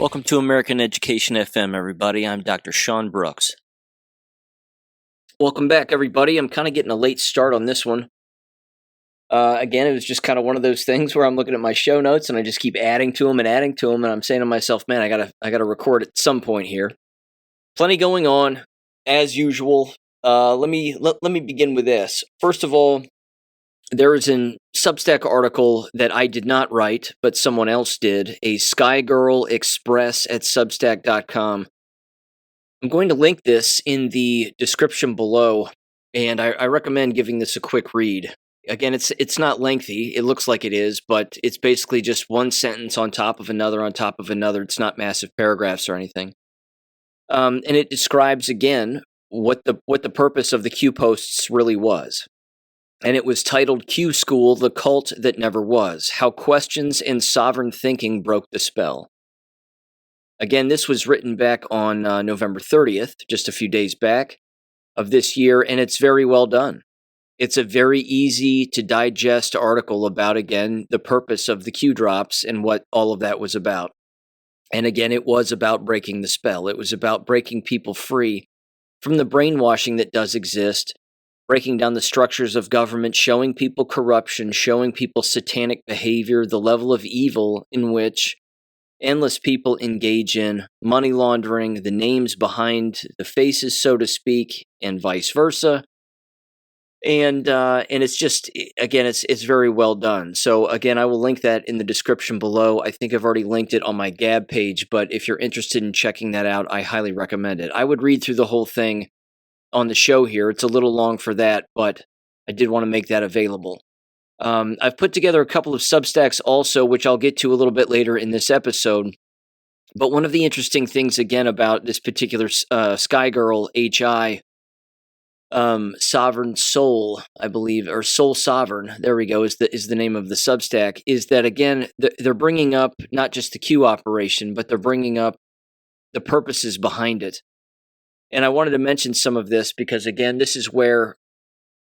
Welcome to American Education FM, everybody. I'm Dr. Sean Brooks. Welcome back, everybody. I'm kind of getting a late start on this one. Again, it was just kind of one of those things where I'm looking at my show notes and I just keep adding to them, and I'm saying to myself, man, I gotta record at some point here. Plenty going on, as usual. Let me begin with this. First of all, there is an Substack article that I did not write, but someone else did, a Sky Girl Express at Substack.com. I'm going to link this in the description below, and I recommend giving this a quick read. Again, it's not lengthy. It looks like it is, but it's basically just one sentence on top of another on top of another. It's not massive paragraphs or anything. And it describes, again, what the purpose of the Q posts really was. And it was titled Q School, The Cult That Never Was, How Questions and Sovereign Thinking Broke the Spell. Again, this was written back on November 30th, just a few days back of this year, and it's very well done. It's a very easy to digest article about, again, the purpose of the Q drops and what all of that was about. And again, it was about breaking the spell. It was about breaking people free from the brainwashing that does exist, breaking down the structures of government, showing people corruption, showing people satanic behavior, the level of evil in which endless people engage in, money laundering, the names behind the faces, so to speak, and vice versa. And it's just, again, it's very well done. So again, I will link that in the description below. I think I've already linked it on my Gab page, but if you're interested in checking that out, I highly recommend it. I would read through the whole thing on the show here. It's a little long for that, but I did want to make that available. I've put together a couple of Substacks also, which I'll get to a little bit later in this episode. But one of the interesting things, again, about this particular Sky Girl HI, Sovereign Soul, I believe, or Soul Sovereign, there we go, is the name of the Substack, is that, again, they're bringing up not just the Q operation, but they're bringing up the purposes behind it. And I wanted to mention some of this because, again, this is where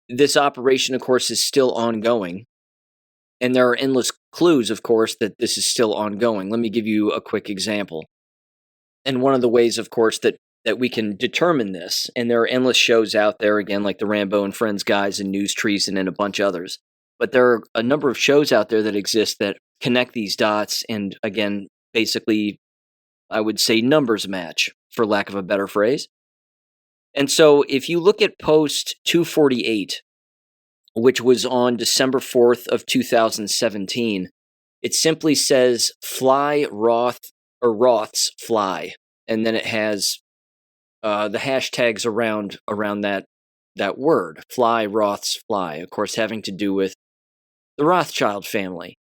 this operation, of course, is still ongoing. And there are endless clues, of course, that this is still ongoing. Let me give you a quick example. And one of the ways, of course, that we can determine this, and there are endless shows out there, again, like the Rambo and Friends guys and News Treason and a bunch of others. But there are a number of shows out there that exist that connect these dots and, again, basically, I would say numbers match, for lack of a better phrase. And so if you look at post 248, which was on December 4th of 2017, it simply says fly Roths fly. And then it has the hashtags around that word, fly Roths fly, of course, having to do with the Rothschild family.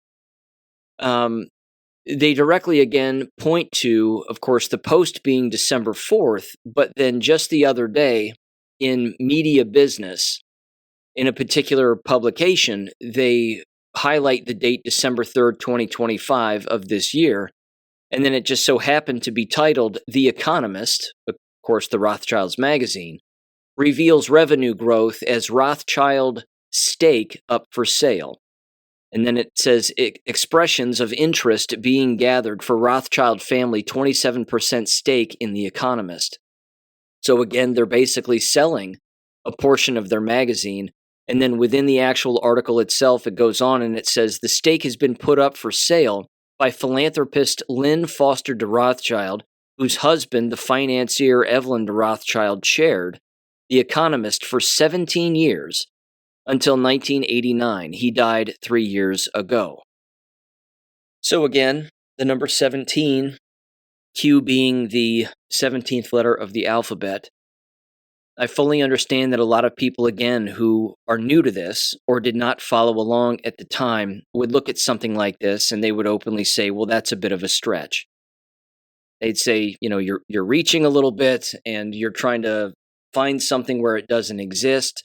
They directly, again, point to, of course, the post being December 4th, but then just the other day in Media Business, in a particular publication, they highlight the date December 3rd, 2025 of this year, and then it just so happened to be titled The Economist, of course, the Rothschilds magazine, reveals revenue growth as Rothschild stake up for sale. And then it says expressions of interest being gathered for Rothschild family 27% stake in The Economist. So again, they're basically selling a portion of their magazine. And then within the actual article itself, it goes on and it says the stake has been put up for sale by philanthropist Lynn Foster de Rothschild, whose husband, the financier Evelyn de Rothschild, chaired The Economist for 17 years. Until 1989. He died 3 years ago. So again, the number 17, Q being the 17th letter of the alphabet. I fully understand that a lot of people, again, who are new to this or did not follow along at the time would look at something like this and they would openly say, well, that's a bit of a stretch. They'd say, you're reaching a little bit and you're trying to find something where it doesn't exist.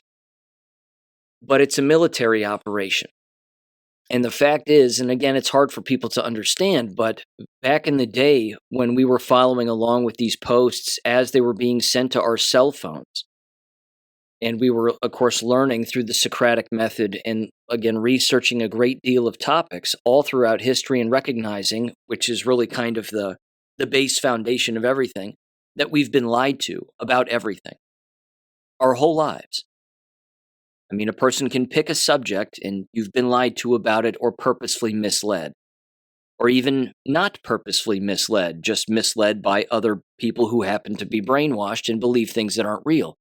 But it's a military operation. And the fact is, and again, it's hard for people to understand, but back in the day when we were following along with these posts as they were being sent to our cell phones, and we were, of course, learning through the Socratic method and, again, researching a great deal of topics all throughout history and recognizing, which is really kind of the the base foundation of everything, that we've been lied to about everything our whole lives. I mean, a person can pick a subject and you've been lied to about it or purposefully misled, or even not purposefully misled, just misled by other people who happen to be brainwashed and believe things that aren't real.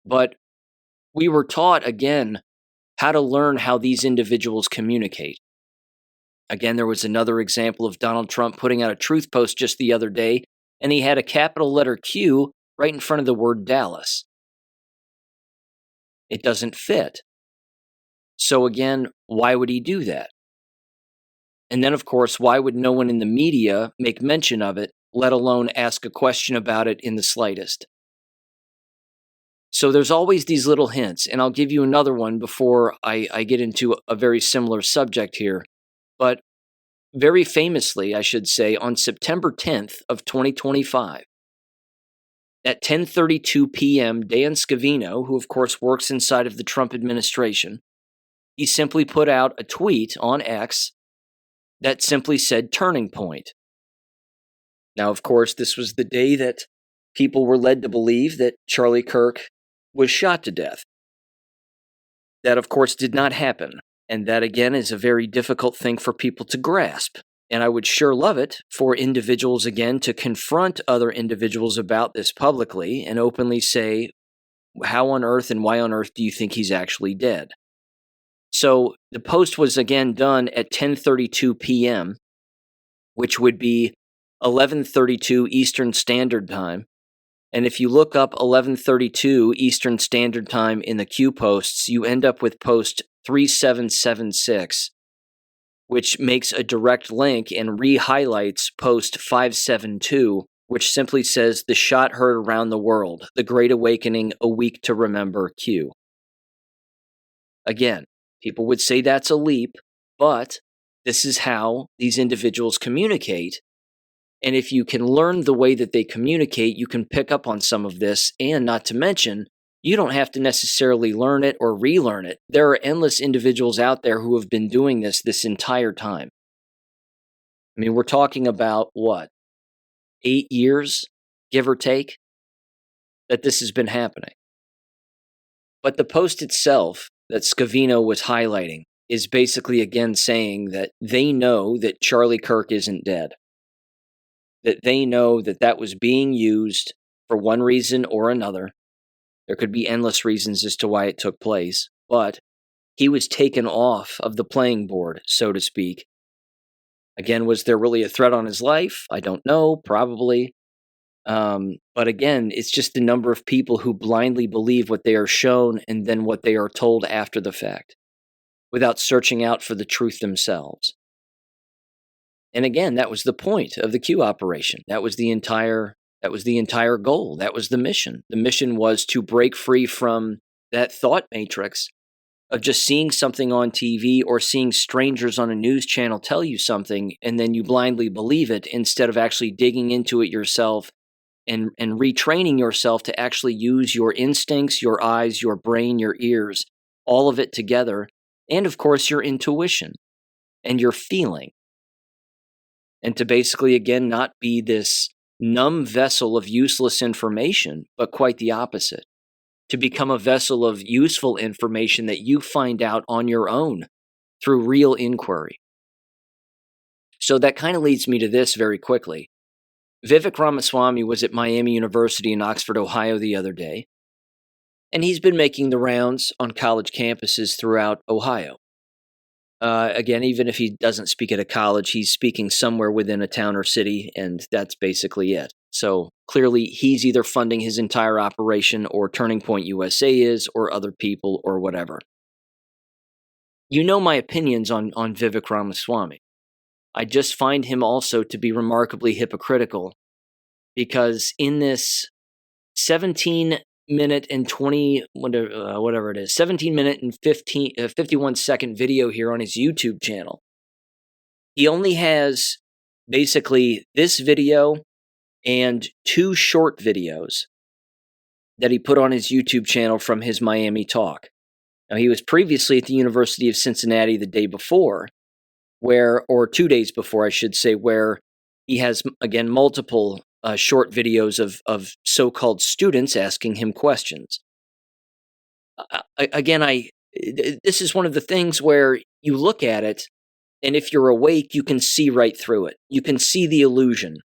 But we were taught, again, how to learn how these individuals communicate. Again, there was another example of Donald Trump putting out a truth post just the other day, and he had a capital letter Q right in front of the word Dallas. It doesn't fit. So again, why would he do that? And then, of course, why would no one in the media make mention of it, let alone ask a question about it in the slightest? So there's always these little hints, and I'll give you another one before I get into a very similar subject here. But very famously, I should say, on September 10th of 2025, at 10:32 p.m., Dan Scavino, who of course works inside of the Trump administration, he simply put out a tweet on X that simply said turning point. Now, of course, this was the day that people were led to believe that Charlie Kirk was shot to death. That, of course, did not happen. And that, again, is a very difficult thing for people to grasp. And I would sure love it for individuals, again, to confront other individuals about this publicly and openly say, how on earth and why on earth do you think he's actually dead? So the post was, again, done at 10:32 p.m., which would be 11:32 Eastern Standard Time. And if you look up 11:32 Eastern Standard Time in the Q posts, you end up with post 3776, which makes a direct link and re-highlights post 572, which simply says, "The shot heard around the world, the Great Awakening, a week to remember Q." Again, people would say that's a leap, but this is how these individuals communicate. And if you can learn the way that they communicate, you can pick up on some of this. And not to mention, you don't have to necessarily learn it or relearn it. There are endless individuals out there who have been doing this entire time. I mean, we're talking about what, 8 years, give or take, that this has been happening. But the post itself that Scavino was highlighting is basically, again, saying that they know that Charlie Kirk isn't dead. That they know that that was being used for one reason or another. There could be endless reasons as to why it took place, but he was taken off of the playing board, so to speak. Again, was there really a threat on his life? I don't know, probably. But again, it's just the number of people who blindly believe what they are shown and then what they are told after the fact, without searching out for the truth themselves. And again, that was the point of the Q operation. That was the entire goal. That was the mission. The mission was to break free from that thought matrix of just seeing something on TV or seeing strangers on a news channel tell you something, and then you blindly believe it instead of actually digging into it yourself and retraining yourself to actually use your instincts, your eyes, your brain, your ears, all of it together, and of course your intuition and your feeling. And to basically, again, not be this numb vessel of useless information, but quite the opposite. To become a vessel of useful information that you find out on your own through real inquiry. So that kind of leads me to this very quickly. Vivek Ramaswamy was at Miami University in Oxford, Ohio the other day, and he's been making the rounds on college campuses throughout Ohio. Again, even if he doesn't speak at a college, he's speaking somewhere within a town or city, and that's basically it. So clearly, he's either funding his entire operation, or Turning Point USA is, or other people, or whatever. You know my opinions on Vivek Ramaswamy. I just find him also to be remarkably hypocritical, because in this 17-minute and 20, whatever it is, 17-minute and 51-second video here on his YouTube channel, he only has basically this video and 2 short videos that he put on his YouTube channel from his Miami talk. Now, he was previously at the University of Cincinnati the day before, or 2 days before, I should say, where he has, again, multiple short videos of so-called students asking him questions. Again, this is one of the things where you look at it, and if you're awake, you can see right through it. You can see the illusion,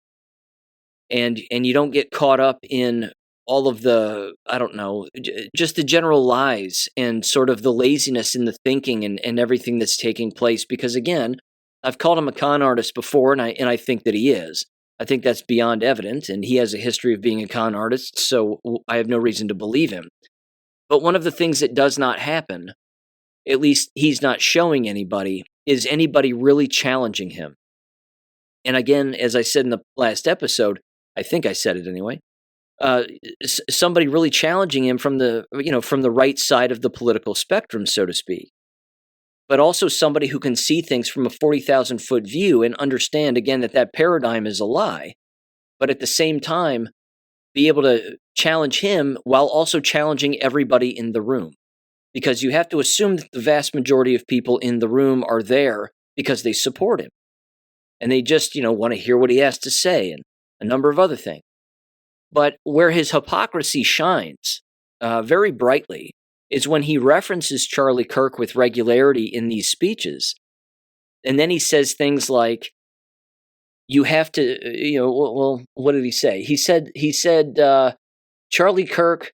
and you don't get caught up in all of the, I don't know, just the general lies and sort of the laziness in the thinking and everything that's taking place. Because again, I've called him a con artist before, and I think that he is. I think that's beyond evident, and he has a history of being a con artist, so I have no reason to believe him. But one of the things that does not happen, at least he's not showing anybody, is anybody really challenging him. And again, as I said in the last episode, I think I said it anyway, somebody really challenging him from the right side of the political spectrum, so to speak. But also somebody who can see things from a 40,000-foot view and understand, again, that paradigm is a lie, but at the same time, be able to challenge him while also challenging everybody in the room. Because you have to assume that the vast majority of people in the room are there because they support him. And they just, want to hear what he has to say and a number of other things. But where his hypocrisy shines very brightly is when he references Charlie Kirk with regularity in these speeches. And then he says things like, you have to, well, what did he say? He said Charlie Kirk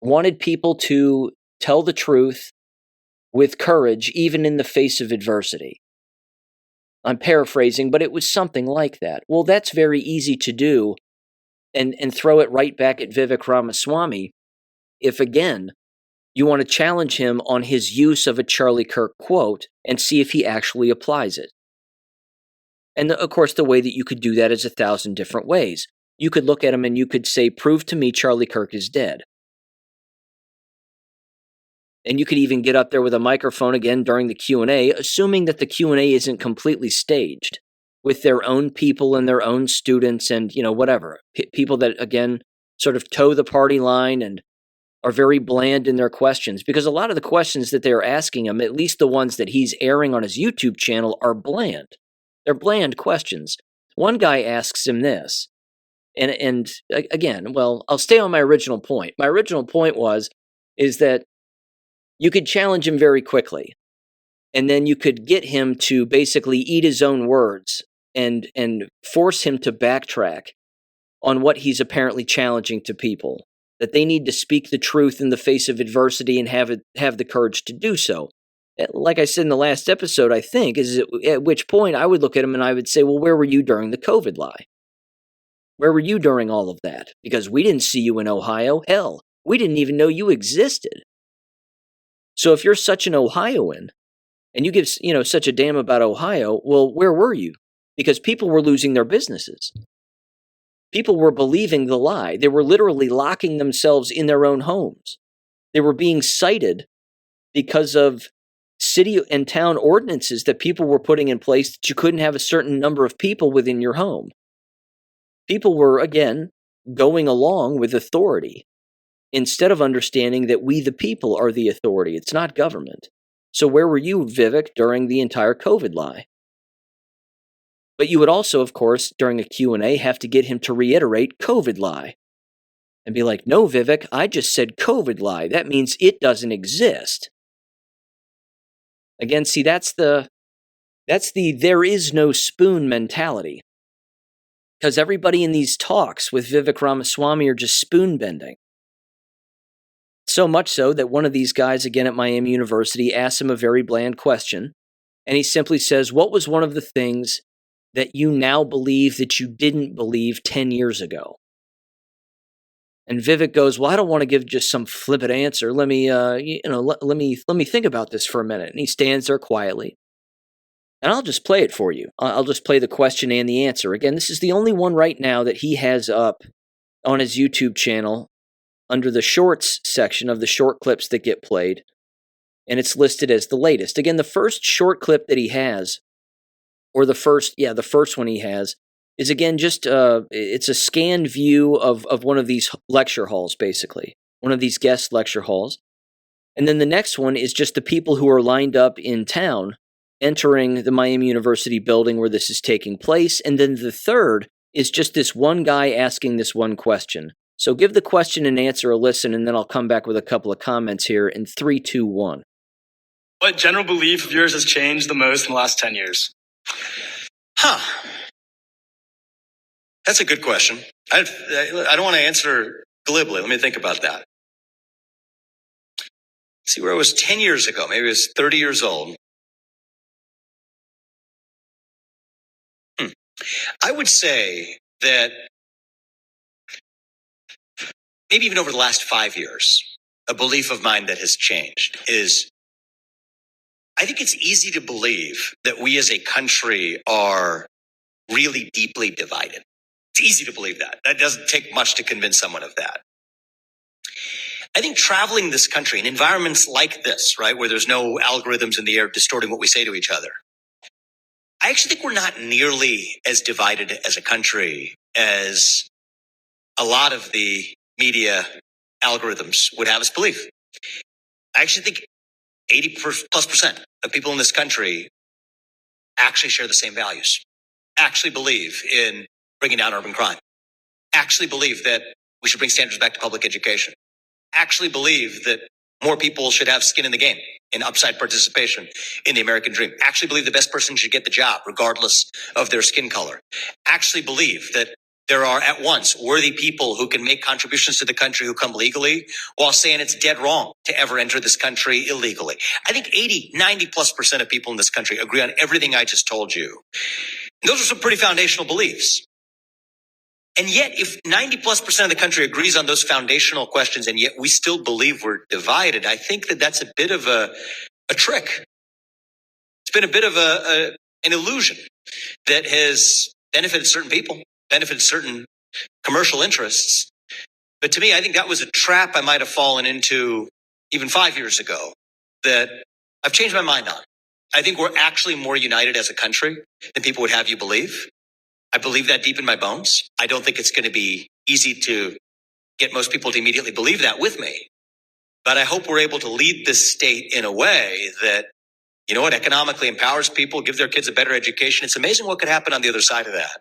wanted people to tell the truth with courage, even in the face of adversity. I'm paraphrasing, but it was something like that. Well, that's very easy to do and throw it right back at Vivek Ramaswamy if, again, you want to challenge him on his use of a Charlie Kirk quote and see if he actually applies it. And of course, the way that you could do that is 1,000 different ways. You could look at him and you could say, prove to me Charlie Kirk is dead. And you could even get up there with a microphone again during the Q&A, assuming that the Q&A isn't completely staged with their own people and their own students and, whatever. People that, again, sort of toe the party line and are very bland in their questions. Because a lot of the questions that they're asking him, at least the ones that he's airing on his YouTube channel, are bland. They're bland questions. One guy asks him this, and again, well, I'll stay on my original point. My original point is that you could challenge him very quickly, and then you could get him to basically eat his own words and force him to backtrack on what he's apparently challenging to people, that they need to speak the truth in the face of adversity and have the courage to do so. Like I said in the last episode, I think, is at which point I would look at him and I would say, well, where were you during the COVID lie? Where were you during all of that? Because we didn't see you in Ohio. Hell, we didn't even know you existed. So if you're such an Ohioan and you give, such a damn about Ohio, well, where were you? Because people were losing their businesses. People were believing the lie. They were literally locking themselves in their own homes. They were being cited because of city and town ordinances that people were putting in place that you couldn't have a certain number of people within your home. People were, again, going along with authority instead of understanding that we, the people, are the authority. It's not government. So where were you, Vivek, during the entire COVID lie? But you would also, of course, during a Q&A, have to get him to reiterate COVID lie. And be like, no, Vivek, I just said COVID lie. That means it doesn't exist. Again, see, that's the there is no spoon mentality. Because everybody in these talks with Vivek Ramaswamy are just spoon bending. So much so that one of these guys, again at Miami University, asks him a very bland question. And he simply says, what was one of the things that you now believe that you didn't believe 10 years ago? And Vivek goes, well, I don't want to give just some flippant answer. Let me, let me think about this for a minute. And he stands there quietly. And I'll just play it for you. I'll just play the question and the answer. Again, this is the only one right now that he has up on his YouTube channel under the shorts section of the short clips that get played. And it's listed as the latest. Again, the first short clip that he has, or the first one he has, is again just it's a scanned view of one of these lecture halls, basically, one of these guest lecture halls. And then the next one is just the people who are lined up in town, entering the Miami University building where this is taking place. And then the third is just this one guy asking this one question. So give the question and answer a listen, and then I'll come back with a couple of comments here in 3, 2, 1. What general belief of yours has changed the most in the last 10 years? That's a good question. I don't want to answer glibly. Let me think about that. See, where I was 10 years ago, maybe I was 30 years old. I would say that maybe even over the last 5 years, a belief of mine that has changed is I think it's easy to believe that we as a country are really deeply divided. It's easy to believe that. That doesn't take much to convince someone of that. I think traveling this country in environments like this, right, where there's no algorithms in the air distorting what we say to each other, I actually think we're not nearly as divided as a country as a lot of the media algorithms would have us believe. I actually think 80+% of people in this country actually share the same values, actually believe in bringing down urban crime, actually believe that we should bring standards back to public education, actually believe that more people should have skin in the game and upside participation in the American dream, actually believe the best person should get the job regardless of their skin color, actually believe that there are at once worthy people who can make contributions to the country who come legally while saying it's dead wrong to ever enter this country illegally. I think 90+% of people in this country agree on everything I just told you. And those are some pretty foundational beliefs. And yet, if 90+% of the country agrees on those foundational questions, and yet we still believe we're divided, I think that that's a bit of a trick. It's been a bit of an illusion that has benefited certain people, benefited certain commercial interests. But to me, I think that was a trap I might have fallen into even 5 years ago that I've changed my mind on. I think we're actually more united as a country than people would have you believe. I believe that deep in my bones. I don't think it's going to be easy to get most people to immediately believe that with me. But I hope we're able to lead this state in a way that, you know what, economically empowers people, give their kids a better education. It's amazing what could happen on the other side of that.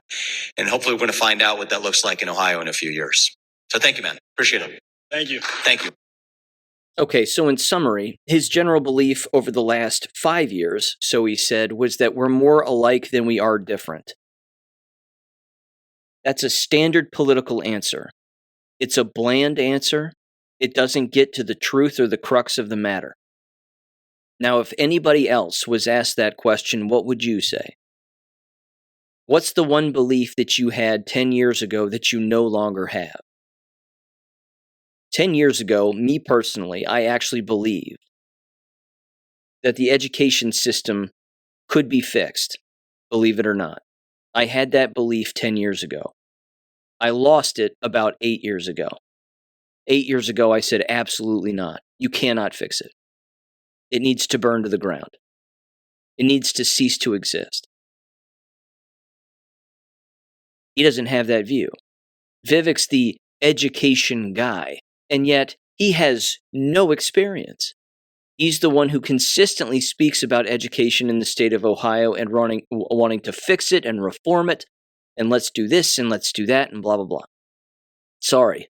And hopefully we're going to find out what that looks like in Ohio in a few years. So thank you, man. Appreciate it. Thank you. Thank you. Okay, so in summary, his general belief over the last 5 years, so he said, was that we're more alike than we are different. That's a standard political answer. It's a bland answer. It doesn't get to the truth or the crux of the matter. Now, if anybody else was asked that question, what would you say? What's the one belief that you had 10 years ago that you no longer have? 10 years ago, me personally, I actually believed that the education system could be fixed, believe it or not. I had that belief 10 years ago. I lost it about 8 years ago. 8 years ago, I said, absolutely not. You cannot fix it. It needs to burn to the ground. It needs to cease to exist. He doesn't have that view. Vivek's the education guy, and yet he has no experience. He's the one who consistently speaks about education in the state of Ohio and wanting to fix it and reform it, and let's do this and let's do that and blah, blah, blah. Sorry.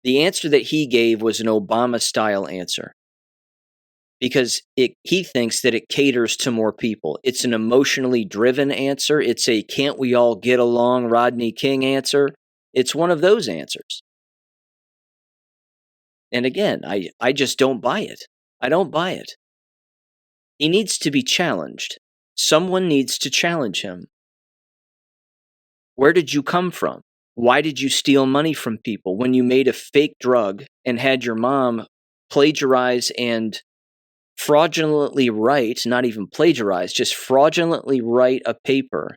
The answer that he gave was an Obama-style answer because he thinks that it caters to more people. It's an emotionally driven answer. It's a can't we all get along Rodney King answer. It's one of those answers. And again, I just don't buy it. I don't buy it. He needs to be challenged. Someone needs to challenge him. Where did you come from? Why did you steal money from people when you made a fake drug and had your mom plagiarize and fraudulently write, not even plagiarize, just fraudulently write a paper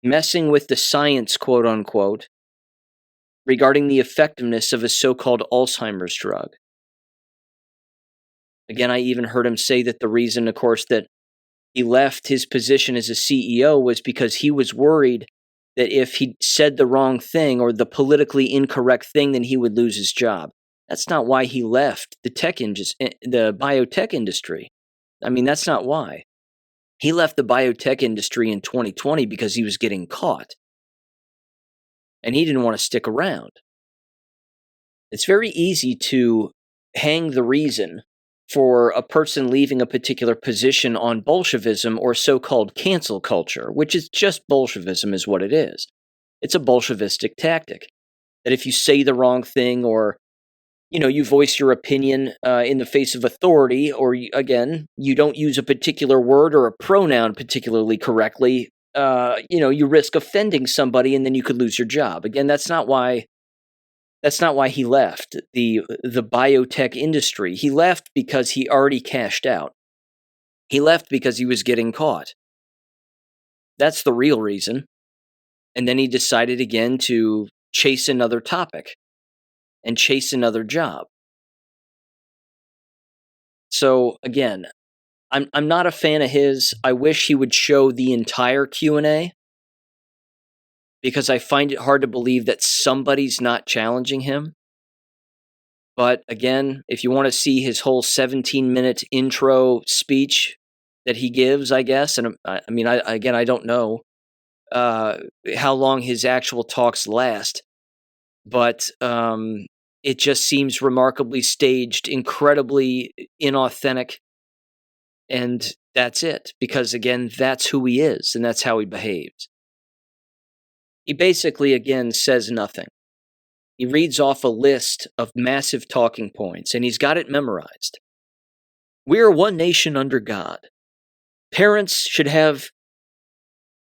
messing with the science, quote unquote, regarding the effectiveness of a so-called Alzheimer's drug? Again, I even heard him say that the reason, of course, that he left his position as a CEO was because he was worried that if he said the wrong thing or the politically incorrect thing, then he would lose his job. That's not why he left the biotech industry. I mean, that's not why. He left the biotech industry in 2020 because he was getting caught. And he didn't want to stick around. It's very easy to hang the reason for a person leaving a particular position on Bolshevism or so-called cancel culture, which is just Bolshevism is what it is. It's a Bolshevistic tactic that if you say the wrong thing or, you voice your opinion in the face of authority, or again, you don't use a particular word or a pronoun particularly correctly, you risk offending somebody and then you could lose your job. Again, that's not why he left the biotech industry. He left because he already cashed out. He left because he was getting caught. That's the real reason. And then he decided again to chase another topic and chase another job. So again, I'm not a fan of his. I wish he would show the entire Q&A because I find it hard to believe that somebody's not challenging him. But again, if you want to see his whole 17-minute intro speech that he gives, I guess, and I don't know how long his actual talks last, but it just seems remarkably staged, incredibly inauthentic, and that's it. Because again, that's who he is, and that's how he behaves. He basically, again, says nothing. He reads off a list of massive talking points, and he's got it memorized. We are one nation under God. Parents should have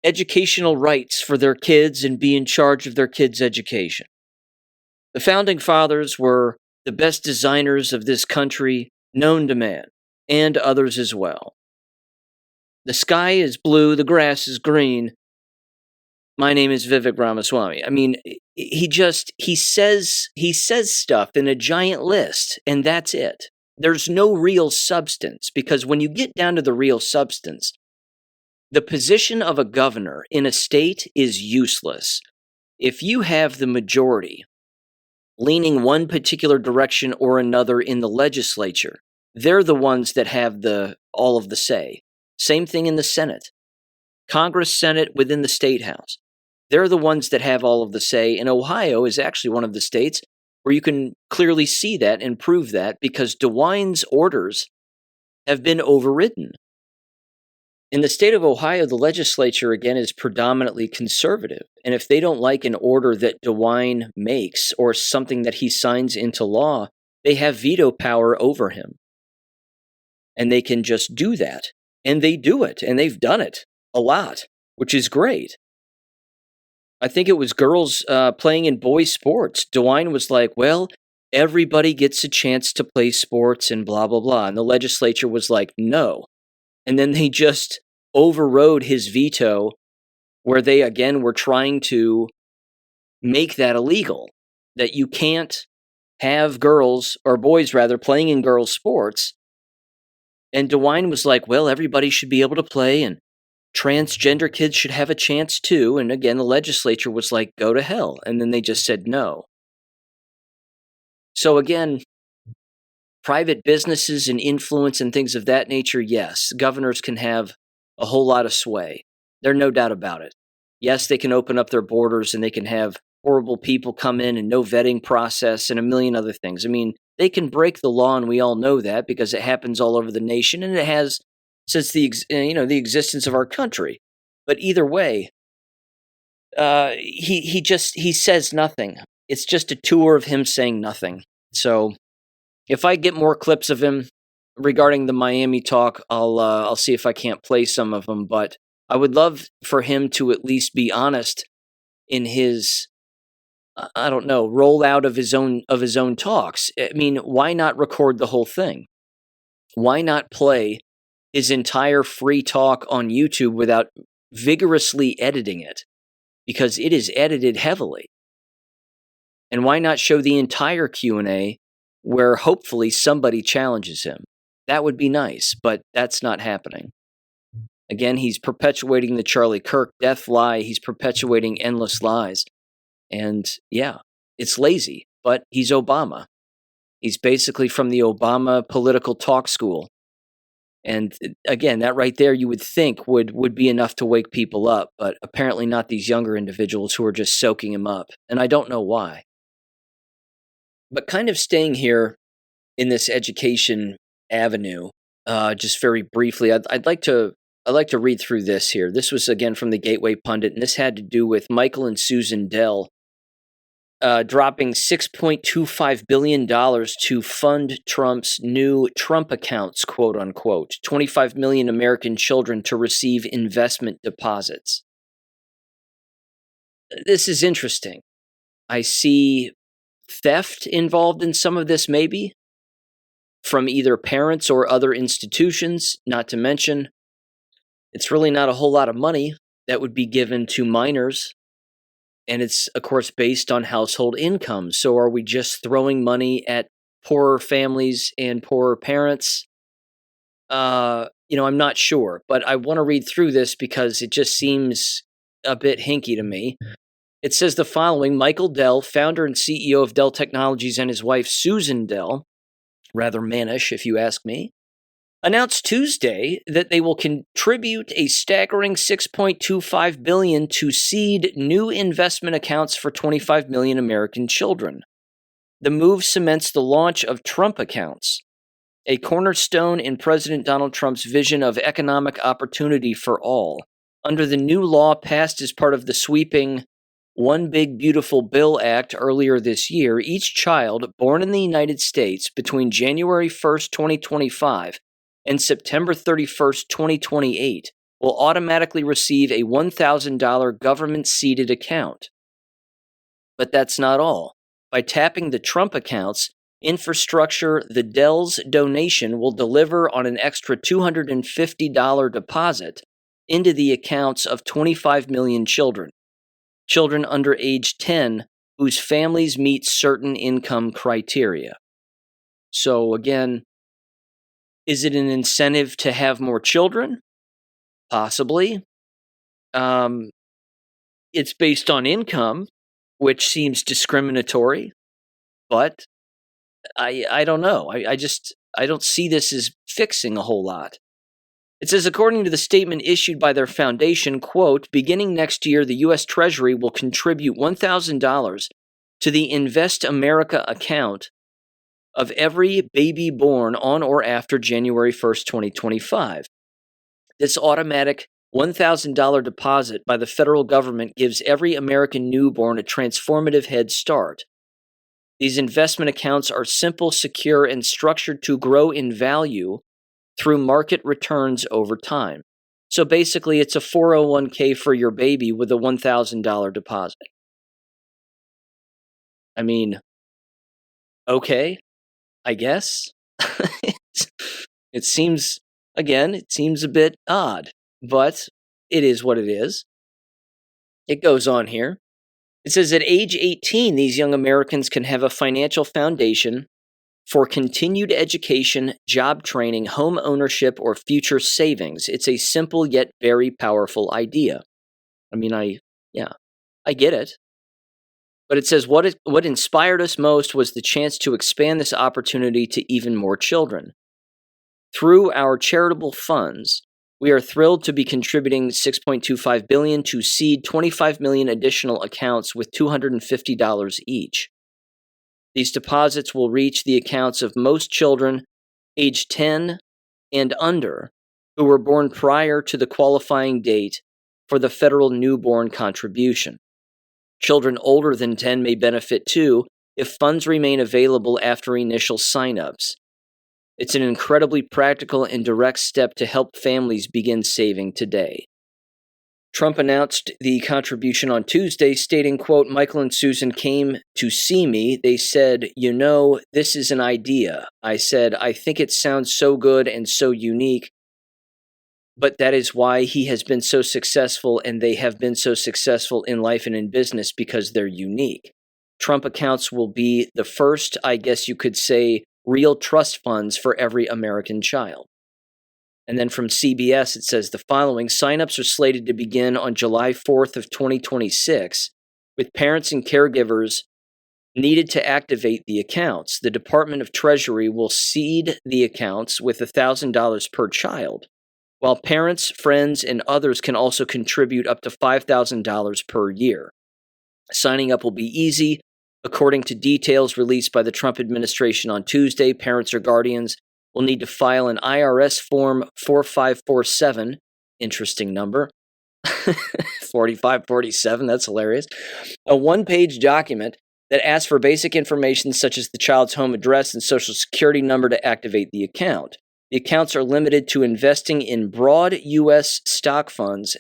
educational rights for their kids and be in charge of their kids' education. The founding fathers were the best designers of this country known to man, and others as well. The sky is blue, the grass is green. My name is Vivek Ramaswamy. I mean, he says stuff in a giant list, and that's it. There's no real substance, because when you get down to the real substance, the position of a governor in a state is useless. If you have the majority leaning one particular direction or another in the legislature, they're the ones that have all of the say. Same thing in the Senate. Congress, Senate, within the State House. They're the ones that have all of the say, and Ohio is actually one of the states where you can clearly see that and prove that because DeWine's orders have been overridden. In the state of Ohio, the legislature, again, is predominantly conservative, and if they don't like an order that DeWine makes or something that he signs into law, they have veto power over him. And they can just do that, and they do it, and they've done it a lot, which is great. I think it was girls playing in boys' sports. DeWine was like, well, everybody gets a chance to play sports and blah, blah, blah. And the legislature was like, no. And then they just overrode his veto where they, again, were trying to make that illegal, that you can't have girls, or boys rather, playing in girls' sports. And DeWine was like, well, everybody should be able to play, and transgender kids should have a chance too. And again, the legislature was like, go to hell. And then they just said no. So again, private businesses and influence and things of that nature, yes, governors can have a whole lot of sway. There's no doubt about it. Yes, they can open up their borders and they can have horrible people come in and no vetting process and a million other things. I mean, they can break the law, and we all know that because it happens all over the nation, and it has since the existence of our country. But either way, he says nothing. It's just a tour of him saying nothing. So if I get more clips of him regarding the Miami talk, I'll see if I can't play some of them. But I would love for him to at least be honest in his rollout of his own talks. I mean, why not record the whole thing? Why not play his entire free talk on YouTube without vigorously editing it? Because it is edited heavily. And why not show the entire Q&A where hopefully somebody challenges him? That would be nice, but that's not happening. Again, he's perpetuating the Charlie Kirk death lie. He's perpetuating endless lies. And yeah, it's lazy, but he's Obama. He's basically from the Obama political talk school. And again, that right there, you would think would be enough to wake people up, but apparently not these younger individuals who are just soaking him up. And I don't know why. But kind of staying here in this education avenue, just very briefly, I'd like to read through this here. This was again from the Gateway Pundit, and this had to do with Michael and Susan Dell dropping $6.25 billion to fund Trump's new Trump accounts, quote unquote, 25 million American children to receive investment deposits. This is interesting. I see theft involved in some of this, maybe, from either parents or other institutions, not to mention, it's really not a whole lot of money that would be given to minors. And it's, of course, based on household income. So are we just throwing money at poorer families and poorer parents? I'm not sure. But I want to read through this because it just seems a bit hinky to me. It says the following: Michael Dell, founder and CEO of Dell Technologies, and his wife Susan Dell, rather mannish if you ask me, announced Tuesday that they will contribute a staggering $6.25 billion to seed new investment accounts for 25 million American children. The move cements the launch of Trump accounts, a cornerstone in President Donald Trump's vision of economic opportunity for all. Under the new law passed as part of the sweeping One Big Beautiful Bill Act earlier this year, each child born in the United States between January 1st, 2025 and September 31st, 2028, will automatically receive a $1,000 government-seeded account. But that's not all. By tapping the Trump accounts, infrastructure, the Dell's donation will deliver on an extra $250 deposit into the accounts of 25 million children under age 10 whose families meet certain income criteria. So again, is it an incentive to have more children? Possibly. It's based on income, which seems discriminatory, but I don't know. I don't see this as fixing a whole lot. It says, according to the statement issued by their foundation, quote, beginning next year, the U.S. Treasury will contribute $1,000 to the Invest America account of every baby born on or after January 1st, 2025. This automatic $1,000 deposit by the federal government gives every American newborn a transformative head start. These investment accounts are simple, secure, and structured to grow in value through market returns over time. So basically, it's a 401K for your baby with a $1,000 deposit. I mean, okay, I guess. It seems a bit odd, but it is what it is. It goes on here. It says at age 18, these young Americans can have a financial foundation for continued education, job training, home ownership, or future savings. It's a simple yet very powerful idea. I mean, I get it. But it says what inspired us most was the chance to expand this opportunity to even more children. Through our charitable funds, we are thrilled to be contributing $6.25 billion to seed 25 million additional accounts with $250 each. These deposits will reach the accounts of most children age 10 and under who were born prior to the qualifying date for the federal newborn contribution. Children older than 10 may benefit too if funds remain available after initial sign-ups. It's an incredibly practical and direct step to help families begin saving today. Trump announced the contribution on Tuesday, stating, quote, Michael and Susan came to see me. They said, this is an idea. I said, I think it sounds so good and so unique, but that is why he has been so successful and they have been so successful in life and in business because they're unique. Trump accounts will be the first, I guess you could say, real trust funds for every American child. And then from CBS, it says the following: signups are slated to begin on July 4th of 2026, with parents and caregivers needed to activate the accounts. The Department of Treasury will seed the accounts with $1,000 per child, while parents, friends, and others can also contribute up to $5,000 per year. Signing up will be easy. According to details released by the Trump administration on Tuesday, parents or guardians will need to file an IRS Form 4547, interesting number, 4547, that's hilarious, a one-page document that asks for basic information such as the child's home address and social security number to activate the account. The accounts are limited to investing in broad U.S. stock funds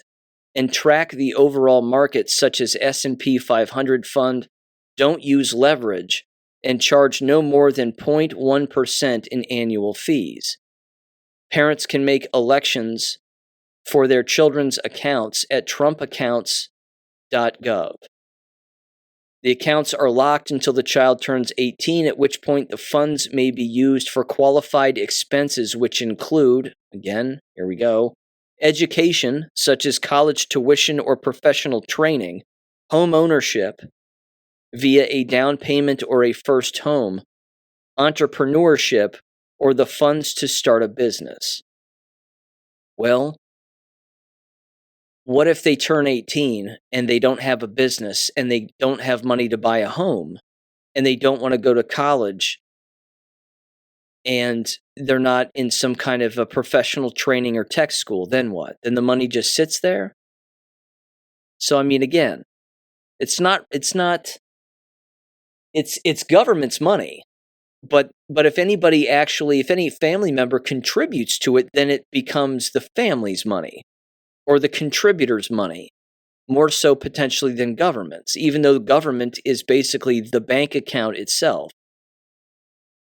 and track the overall market such as S&P 500 fund, don't use leverage, and charge no more than 0.1% in annual fees. Parents can make elections for their children's accounts at trumpaccounts.gov. The accounts are locked until the child turns 18, at which point the funds may be used for qualified expenses, which include, again, here we go, education, such as college tuition or professional training, home ownership via a down payment or a first home, entrepreneurship, or the funds to start a business. Well, what if they turn 18 and they don't have a business and they don't have money to buy a home and they don't want to go to college and they're not in some kind of a professional training or tech school? Then what? Then the money just sits there? So, I mean, again, it's government's money, but if any family member contributes to it, then it becomes the family's money or the contributor's money, more so potentially than government's, even though government is basically the bank account itself.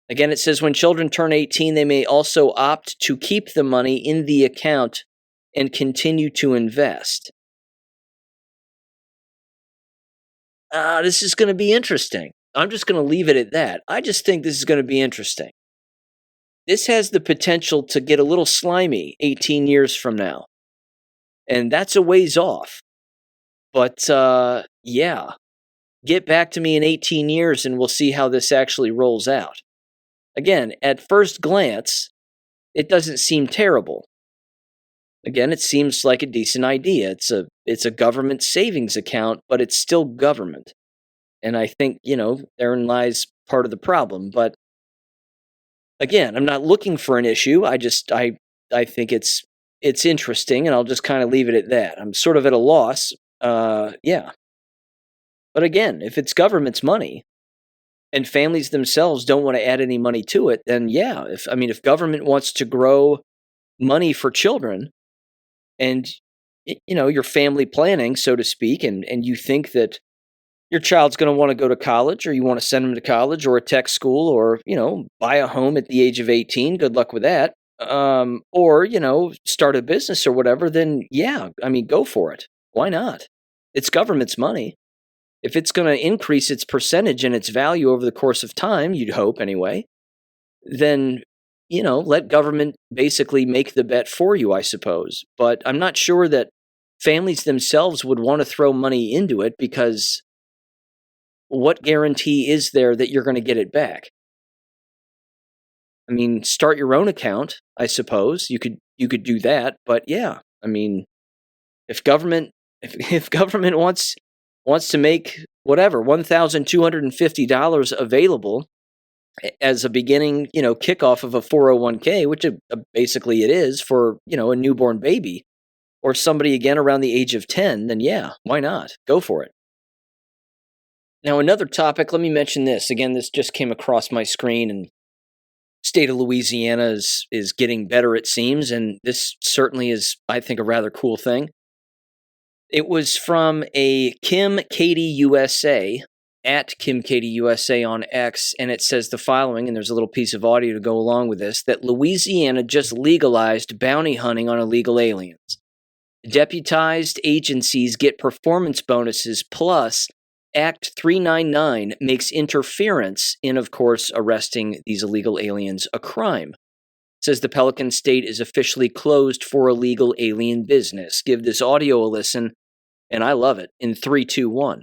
Again, it says when children turn 18, they may also opt to keep the money in the account and continue to invest. This is going to be interesting. I'm just going to leave it at that. I just think this is going to be interesting. This has the potential to get a little slimy 18 years from now. And that's a ways off. But, yeah. Get back to me in 18 years and we'll see how this actually rolls out. Again, at first glance, it doesn't seem terrible. Again, it seems like a decent idea. It's a government savings account, but it's still government. And I think, therein lies part of the problem. But again, I'm not looking for an issue. I think it's interesting, and I'll just kind of leave it at that. I'm sort of at a loss. Yeah. But again, if it's government's money and families themselves don't want to add any money to it, then yeah. If government wants to grow money for children and, your family planning, so to speak, and you think that your child's going to want to go to college, or you want to send them to college or a tech school, or, buy a home at the age of 18. Good luck with that. Or, start a business or whatever, then yeah, go for it. Why not? It's government's money. If it's going to increase its percentage and its value over the course of time, you'd hope anyway, then, let government basically make the bet for you, I suppose. But I'm not sure that families themselves would want to throw money into it, because what guarantee is there that you're going to get it back? Start your own account, I suppose. You could do that, but yeah, if government wants to make whatever $1,250 available as a beginning, kickoff of a 401K, which basically it is for, a newborn baby or somebody again around the age of 10, then yeah, why not? Go for it. Now, another topic, let me mention this. Again, this just came across my screen, and state of Louisiana is getting better, it seems, and this certainly is, I think, a rather cool thing. It was from a Kim Katie USA, at Kim Katie USA on X, and it says the following, and there's a little piece of audio to go along with this, that Louisiana just legalized bounty hunting on illegal aliens. Deputized agencies get performance bonuses, plus Act 399 makes interference in, of course, arresting these illegal aliens a crime. It says the Pelican State is officially closed for illegal alien business. Give this audio a listen, and I love it. In 3, 2, 1.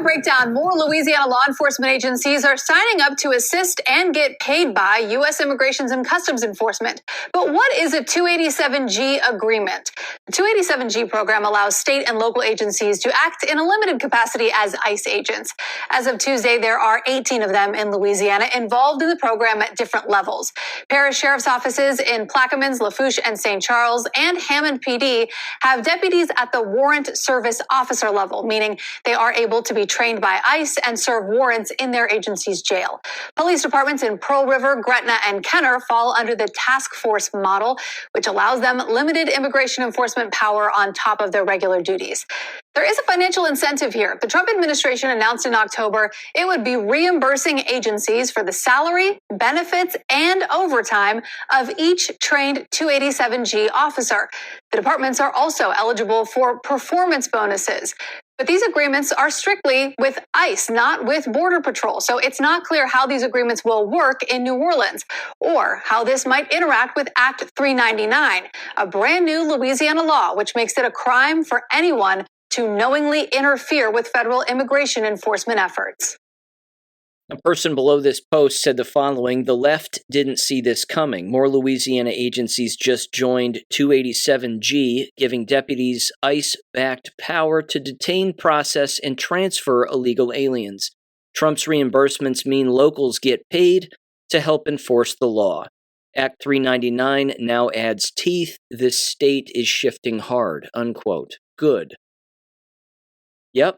breakdown. More Louisiana law enforcement agencies are signing up to assist and get paid by U.S. Immigration and Customs Enforcement. But what is a 287G agreement? The 287G program allows state and local agencies to act in a limited capacity as ICE agents. As of Tuesday, there are 18 of them in Louisiana involved in the program at different levels. Parish sheriff's offices in Plaquemines, Lafourche, and St. Charles, and Hammond PD have deputies at the warrant service officer level, meaning they are able to be trained by ICE and serve warrants in their agency's jail. Police departments in Pearl River, Gretna, and Kenner fall under the task force model, which allows them limited immigration enforcement power on top of their regular duties. There is a financial incentive here. The Trump administration announced in October it would be reimbursing agencies for the salary, benefits, and overtime of each trained 287G officer. The departments are also eligible for performance bonuses. But these agreements are strictly with ICE, not with Border Patrol. So it's not clear how these agreements will work in New Orleans or how this might interact with Act 399, a brand new Louisiana law which makes it a crime for anyone to knowingly interfere with federal immigration enforcement efforts. A person below this post said the following: the left didn't see this coming. More Louisiana agencies just joined 287G, giving deputies ICE-backed power to detain, process, and transfer illegal aliens. Trump's reimbursements mean locals get paid to help enforce the law. Act 399 now adds teeth. This state is shifting hard, unquote. Good. Yep.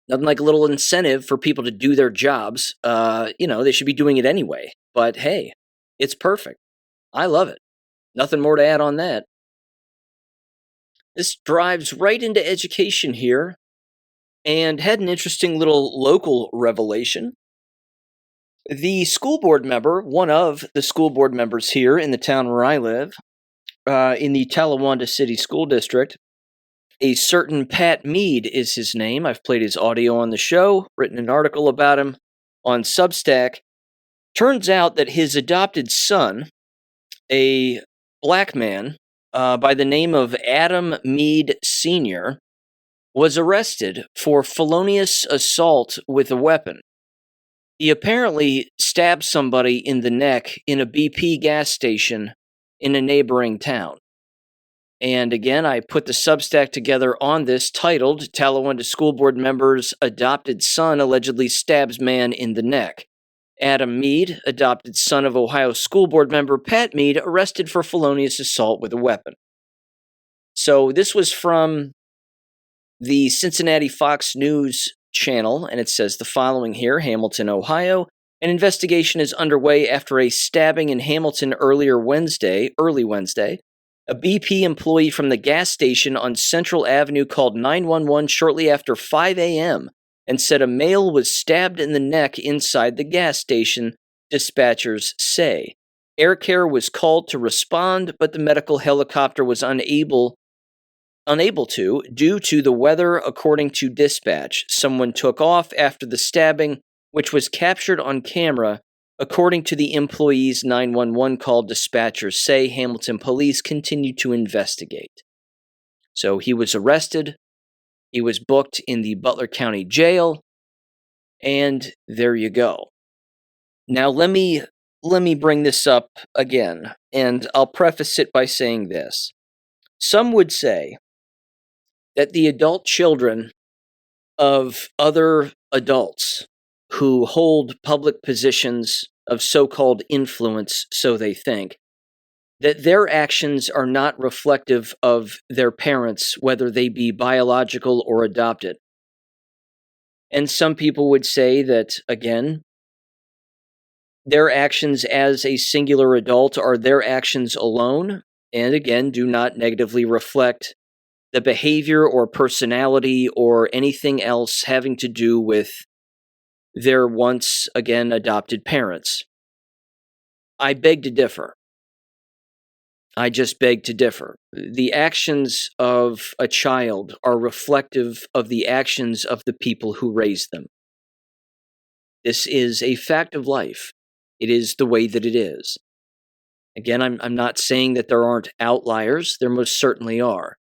Nothing like a little incentive for people to do their jobs. They should be doing it anyway. But hey, it's perfect. I love it. Nothing more to add on that. This drives right into education here and had an interesting little local revelation. The school board member, one of the school board members here in the town where I live, in the Talawanda City School District, a certain Pat Mead is his name. I've played his audio on the show, written an article about him on Substack. Turns out that his adopted son, a black man by the name of Adam Mead Sr., was arrested for felonious assault with a weapon. He apparently stabbed somebody in the neck in a BP gas station in a neighboring town. And again, I put the Substack together on this, titled, Talawanda School Board Member's Adopted Son Allegedly Stabs Man in the Neck. Adam Mead, adopted son of Ohio School Board member Pat Mead, arrested for felonious assault with a weapon. So this was from the Cincinnati Fox News channel, and it says the following here: Hamilton, Ohio. An investigation is underway after a stabbing in Hamilton early Wednesday. A BP employee from the gas station on Central Avenue called 911 shortly after 5 a.m. and said a male was stabbed in the neck inside the gas station, dispatchers say. Air Care was called to respond, but the medical helicopter was unable to due to the weather, according to dispatch. Someone took off after the stabbing, which was captured on camera. According to the employee's 911 call, dispatchers say Hamilton police continue to investigate. So he was arrested. He was booked in the Butler County Jail. And there you go. Now let me bring this up again, and I'll preface it by saying this. Some would say that the adult children of other adults who hold public positions of so-called influence, so they think, that their actions are not reflective of their parents, whether they be biological or adopted. And some people would say that, again, their actions as a singular adult are their actions alone, and again, do not negatively reflect the behavior or personality or anything else having to do with their once, again, adopted parents. I beg to differ. I just beg to differ. The actions of a child are reflective of the actions of the people who raised them. This is a fact of life. It is the way that it is. Again, I'm not saying that there aren't outliers. There most certainly are.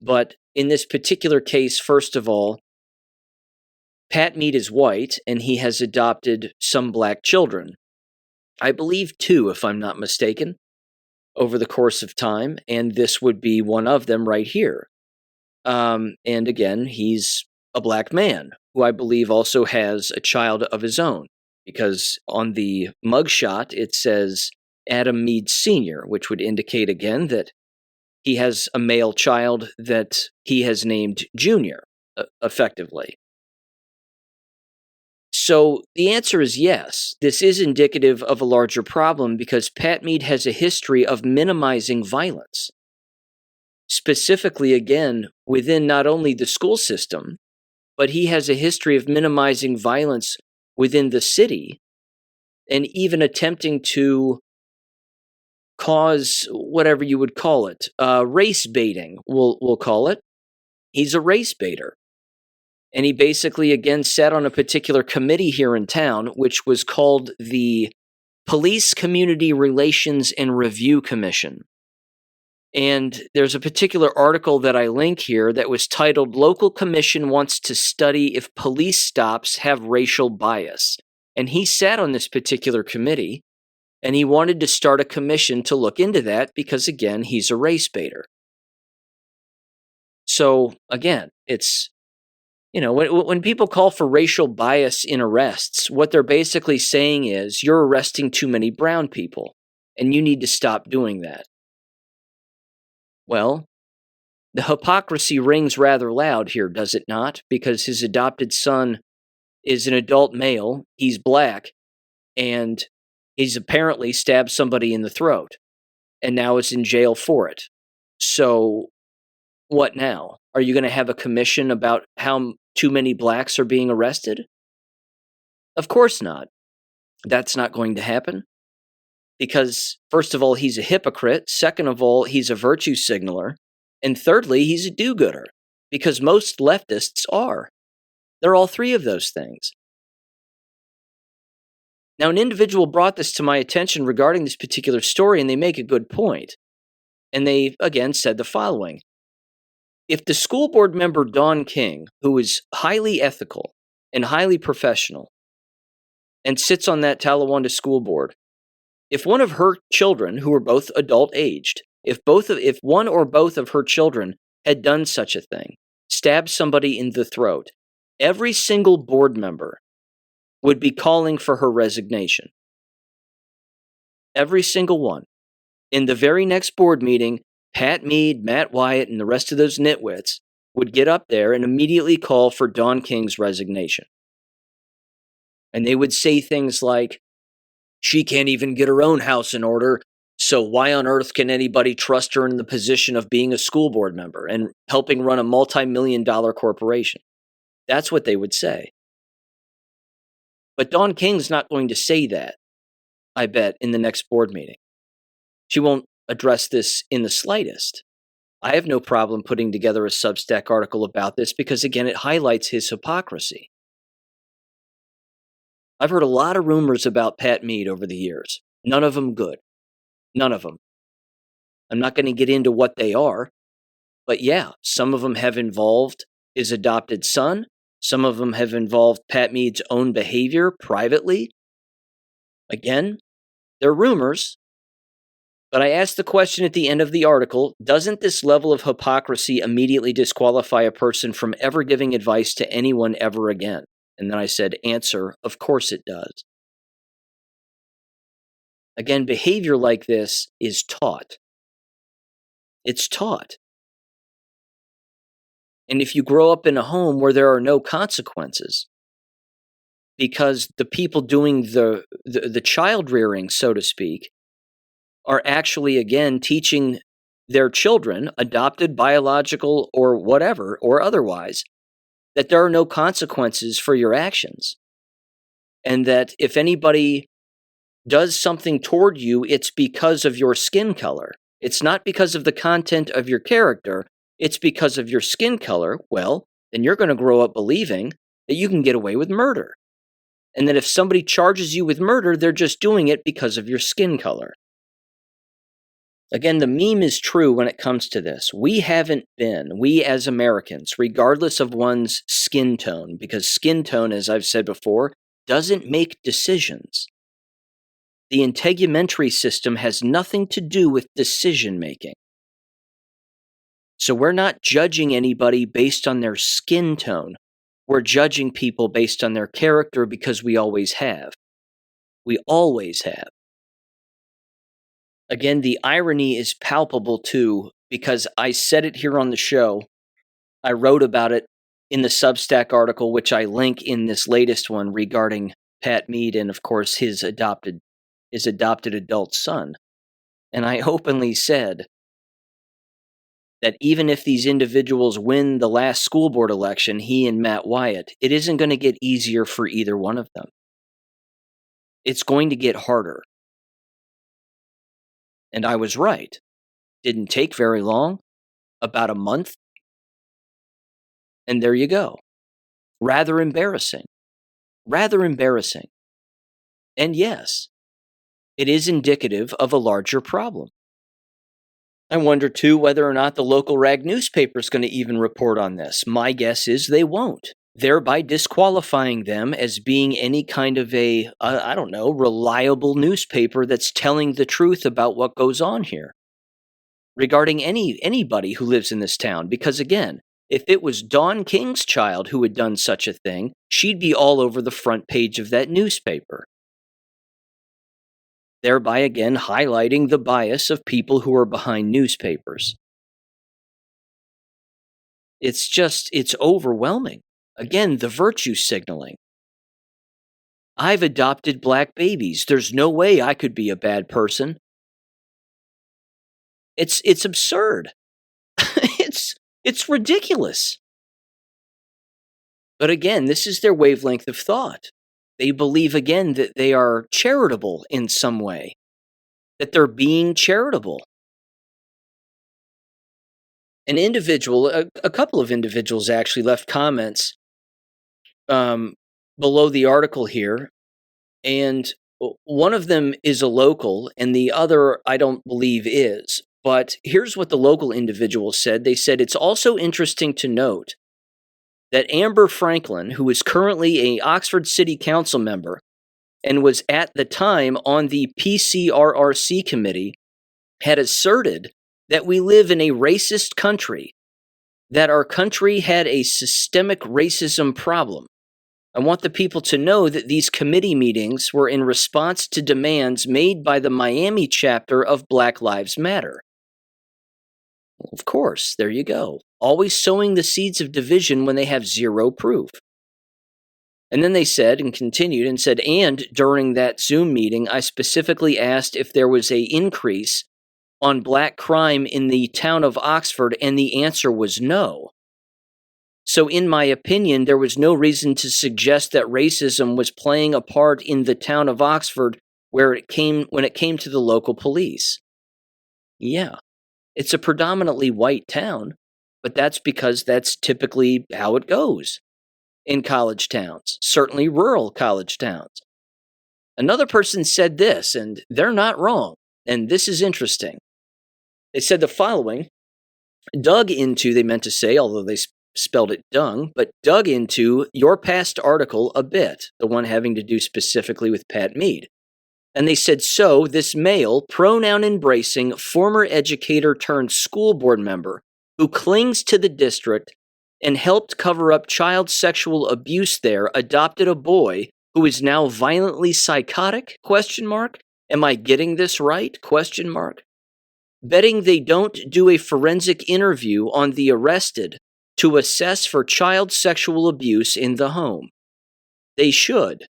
But in this particular case, first of all, Pat Mead is white, and he has adopted some black children. I believe 2, if I'm not mistaken, over the course of time, and this would be one of them right here. And again, he's a black man who I believe also has a child of his own, because on the mugshot it says Adam Mead Sr., which would indicate again that he has a male child that he has named Junior, effectively. So the answer is yes. This is indicative of a larger problem because Pat Mead has a history of minimizing violence. Specifically, again, within not only the school system, but he has a history of minimizing violence within the city and even attempting to cause whatever you would call it, race baiting, we'll call it. He's a race baiter. And he basically, again, sat on a particular committee here in town, which was called the Police Community Relations and Review Commission. And there's a particular article that I link here that was titled, "Local Commission Wants to Study If Police Stops Have Racial Bias." And he sat on this particular committee, and he wanted to start a commission to look into that because, again, he's a race baiter. So, again, it's, when people call for racial bias in arrests, what they're basically saying is you're arresting too many brown people, and you need to stop doing that. Well, the hypocrisy rings rather loud here, does it not? Because his adopted son is an adult male, he's black, and he's apparently stabbed somebody in the throat, and now is in jail for it. So, what now? Are you going to have a commission about how too many blacks are being arrested? Of course not. That's not going to happen. Because, first of all, he's a hypocrite. Second of all, he's a virtue signaler. And thirdly, he's a do-gooder. Because most leftists are. They're all 3 of those things. Now, an individual brought this to my attention regarding this particular story, and they make a good point. And they, again, said the following. If the school board member Dawn King, who is highly ethical and highly professional, and sits on that Talawanda school board, if one of her children, who are both adult-aged, if one or both of her children had done such a thing, stabbed somebody in the throat, every single board member would be calling for her resignation. Every single one. In the very next board meeting, Pat Mead, Matt Wyatt, and the rest of those nitwits would get up there and immediately call for Dawn King's resignation. And they would say things like, she can't even get her own house in order, so why on earth can anybody trust her in the position of being a school board member and helping run a multi-million-dollar corporation? That's what they would say. But Dawn King's not going to say that, I bet, in the next board meeting. She won't address this in the slightest. I have no problem putting together a Substack article about this because, again, it highlights his hypocrisy. I've heard a lot of rumors about Pat Mead over the years. None of them good. None of them. I'm not going to get into what they are, but yeah, some of them have involved his adopted son. Some of them have involved Pat Mead's own behavior privately. Again, they're rumors. But I asked the question at the end of the article, doesn't this level of hypocrisy immediately disqualify a person from ever giving advice to anyone ever again? And then I said, answer, of course it does. Again, behavior like this is taught. It's taught. And if you grow up in a home where there are no consequences, because the people doing the child rearing, so to speak, are actually, again, teaching their children, adopted, biological, or whatever, or otherwise, that there are no consequences for your actions. And that if anybody does something toward you, it's because of your skin color. It's not because of the content of your character. It's because of your skin color. Well, then you're going to grow up believing that you can get away with murder. And that if somebody charges you with murder, they're just doing it because of your skin color. Again, the meme is true when it comes to this. We as Americans, regardless of one's skin tone, because skin tone, as I've said before, doesn't make decisions. The integumentary system has nothing to do with decision making. So we're not judging anybody based on their skin tone. We're judging people based on their character because we always have. We always have. Again, the irony is palpable too, because I said it here on the show. I wrote about it in the Substack article, which I link in this latest one regarding Pat Mead and, of course, his adopted adult son. And I openly said that even if these individuals win the last school board election, he and Matt Wyatt, it isn't going to get easier for either one of them. It's going to get harder. And I was right. Didn't take very long, about a month. And there you go. Rather embarrassing. Rather embarrassing. And yes, it is indicative of a larger problem. I wonder, too, whether or not the local rag newspaper is going to even report on this. My guess is they won't, thereby disqualifying them as being any kind of a, reliable newspaper that's telling the truth about what goes on here regarding anybody who lives in this town. Because, again, if it was Dawn King's child who had done such a thing, she'd be all over the front page of that newspaper. Thereby, again, highlighting the bias of people who are behind newspapers. It's overwhelming. Again, the virtue signaling. I've adopted black babies. There's no way I could be a bad person. It's absurd. It's ridiculous. But again, this is their wavelength of thought. They believe, again, that they are charitable in some way, that they're being charitable. A couple of individuals actually left comments below the article here, and one of them is a local, and the other I don't believe is. But here's what the local individual said. They said, it's also interesting to note that Amber Franklin, who is currently an Oxford City Council member and was at the time on the PCRRC committee, had asserted that we live in a racist country, that our country had a systemic racism problem. I want the people to know that these committee meetings were in response to demands made by the Miami chapter of Black Lives Matter. Well, of course, there you go. Always sowing the seeds of division when they have zero proof. And then they said, and continued, and said, and during that Zoom meeting, I specifically asked if there was an increase on black crime in the town of Oxford, and the answer was no. So in my opinion, there was no reason to suggest that racism was playing a part in the town of Oxford when it came to the local police. Yeah, it's a predominantly white town, but that's because that's typically how it goes in college towns, certainly rural college towns. Another person said this, and they're not wrong, and this is interesting. They said the following, dug into, they meant to say, although they spelled it dung, but dug into your past article a bit, the one having to do specifically with Pat Mead. And they said, so this male, pronoun-embracing, former educator turned school board member who clings to the district and helped cover up child sexual abuse there, adopted a boy who is now violently psychotic, ? Am I getting this right? ? Betting they don't do a forensic interview on the arrested to assess for child sexual abuse in the home. They should.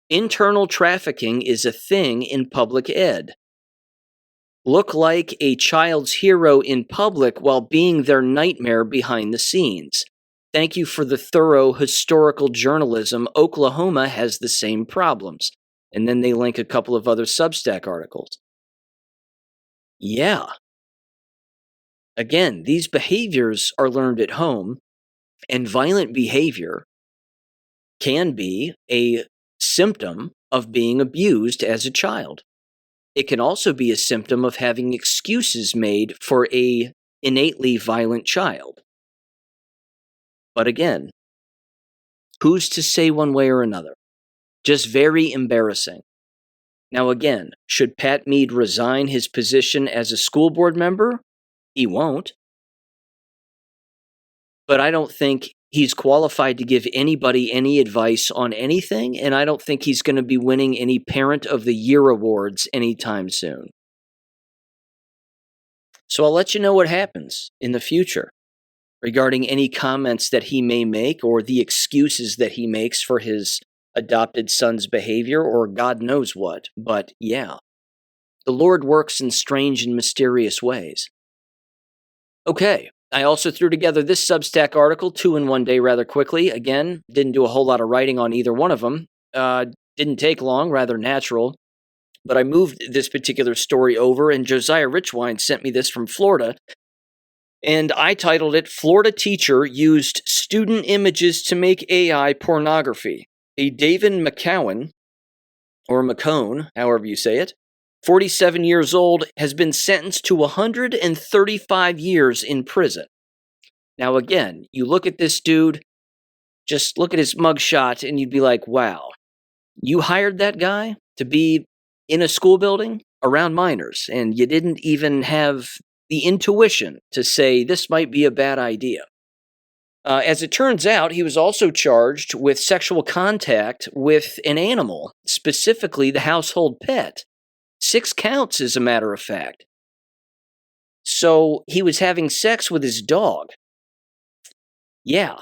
Internal trafficking is a thing in public ed. Look like a child's hero in public while being their nightmare behind the scenes. Thank you for the thorough historical journalism. Oklahoma has the same problems. And then they link a couple of other Substack articles. Yeah. Again, these behaviors are learned at home, and violent behavior can be a symptom of being abused as a child. It can also be a symptom of having excuses made for a innately violent child. But again, who's to say one way or another? Just very embarrassing. Now again, should Pat Mead resign his position as a school board member? He won't. But I don't think he's qualified to give anybody any advice on anything, and I don't think he's going to be winning any Parent of the Year awards anytime soon. So I'll let you know what happens in the future regarding any comments that he may make or the excuses that he makes for his adopted son's behavior or God knows what. But yeah, the Lord works in strange and mysterious ways. Okay, I also threw together this Substack article 2 in 1 day rather quickly. Again, didn't do a whole lot of writing on either one of them. Didn't take long, rather natural. But I moved this particular story over, and Josiah Richwine sent me this from Florida. And I titled it, Florida Teacher Used Student Images to Make AI Pornography. A David McCowan, or McCone, however you say it, 47 years old, has been sentenced to 135 years in prison. Now again, you look at this dude, just look at his mugshot, and you'd be like, wow, you hired that guy to be in a school building around minors, and you didn't even have the intuition to say this might be a bad idea. As it turns out, he was also charged with sexual contact with an animal, specifically the household pet. 6 counts, as a matter of fact. So he was having sex with his dog. Yeah.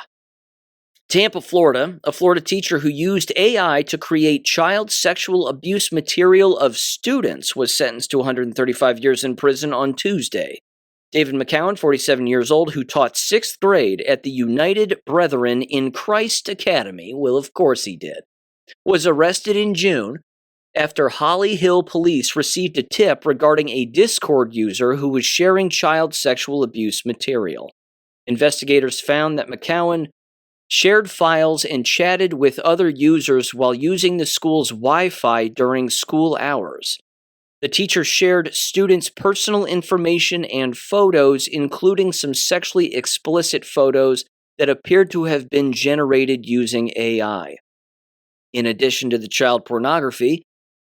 Tampa, Florida, a Florida teacher who used AI to create child sexual abuse material of students was sentenced to 135 years in prison on Tuesday. David McCowan, 47 years old, who taught 6th grade at the United Brethren in Christ Academy, well, of course he did, was arrested in June after Holly Hill police received a tip regarding a Discord user who was sharing child sexual abuse material. Investigators found that McCowan shared files and chatted with other users while using the school's Wi-Fi during school hours. The teacher shared students' personal information and photos, including some sexually explicit photos that appeared to have been generated using AI. In addition to the child pornography,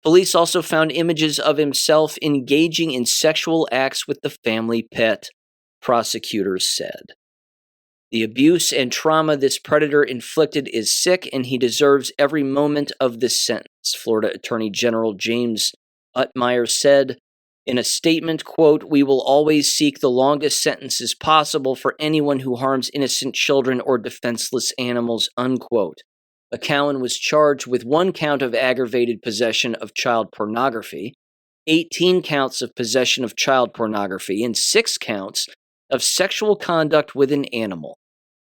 police also found images of himself engaging in sexual acts with the family pet, prosecutors said. The abuse and trauma this predator inflicted is sick, and he deserves every moment of this sentence, Florida Attorney General James Utmeyer said in a statement, quote, "We will always seek the longest sentences possible for anyone who harms innocent children or defenseless animals," unquote. McCowan was charged with 1 count of aggravated possession of child pornography, 18 counts of possession of child pornography, and 6 counts of sexual conduct with an animal.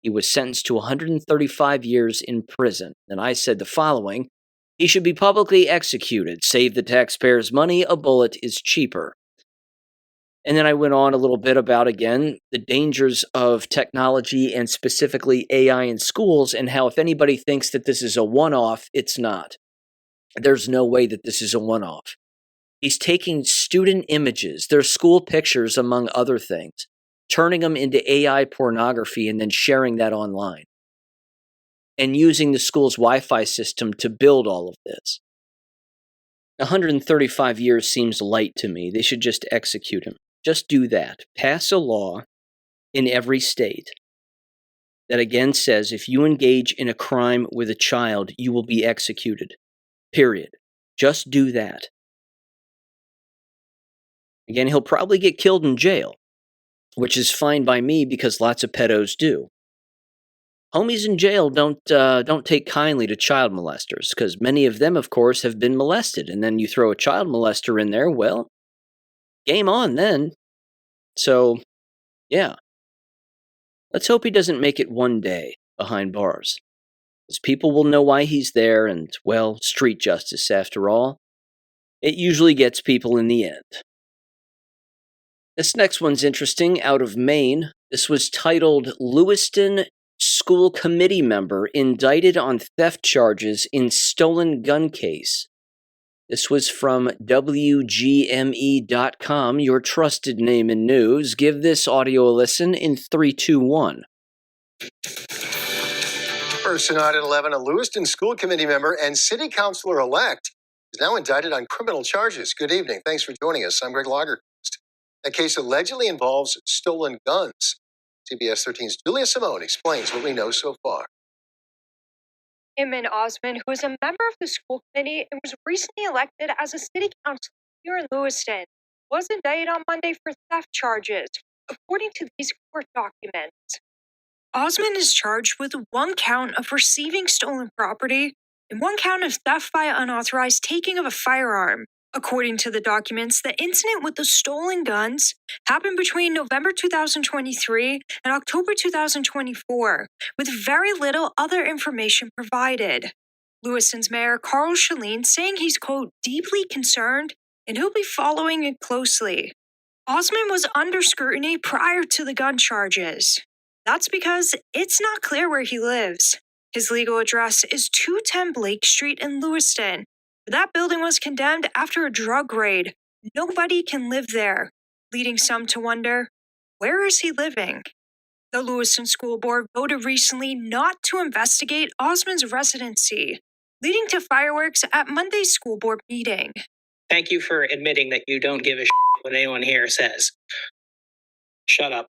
He was sentenced to 135 years in prison. And I said the following, he should be publicly executed. Save the taxpayers' money. A bullet is cheaper. And then I went on a little bit about, again, the dangers of technology and specifically AI in schools and how if anybody thinks that this is a one-off, it's not. There's no way that this is a one-off. He's taking student images, their school pictures, among other things, turning them into AI pornography and then sharing that online, and using the school's Wi-Fi system to build all of this. 135 years seems light to me. They should just execute him. Just do that. Pass a law in every state that again says if you engage in a crime with a child, you will be executed. Period. Just do that. Again, he'll probably get killed in jail, which is fine by me because lots of pedos do. Homies in jail don't take kindly to child molesters because many of them, of course, have been molested. And then you throw a child molester in there, well, game on then. So, yeah. Let's hope he doesn't make it 1 day behind bars. Because people will know why he's there and, well, street justice after all. It usually gets people in the end. This next one's interesting, out of Maine. This was titled, Lewiston School Committee Member Indicted on Theft Charges in Stolen Gun Case. This was from WGME.com, your trusted name in news. Give this audio a listen in 3, 2, 1. First tonight at 11, a Lewiston school committee member and city councilor-elect is now indicted on criminal charges. Good evening. Thanks for joining us. I'm Greg Lager. That case allegedly involves stolen guns. CBS 13's Julia Simone explains what we know so far. Inman Osman, who is a member of the school committee and was recently elected as a city councilor here in Lewiston, was indicted on Monday for theft charges, according to these court documents. Osman is charged with 1 count of receiving stolen property and 1 count of theft by unauthorized taking of a firearm. According to the documents, the incident with the stolen guns happened between November 2023 and October 2024, with very little other information provided. Lewiston's Mayor Carl Shaleen saying he's, quote, deeply concerned and he'll be following it closely. Osman was under scrutiny prior to the gun charges. That's because it's not clear where he lives. His legal address is 210 Blake Street in Lewiston. That building was condemned after a drug raid. Nobody can live there, leading some to wonder, where is he living? The Lewiston School Board voted recently not to investigate Osman's residency, leading to fireworks at Monday's school board meeting. Thank you for admitting that you don't give a what anyone here says. Shut up.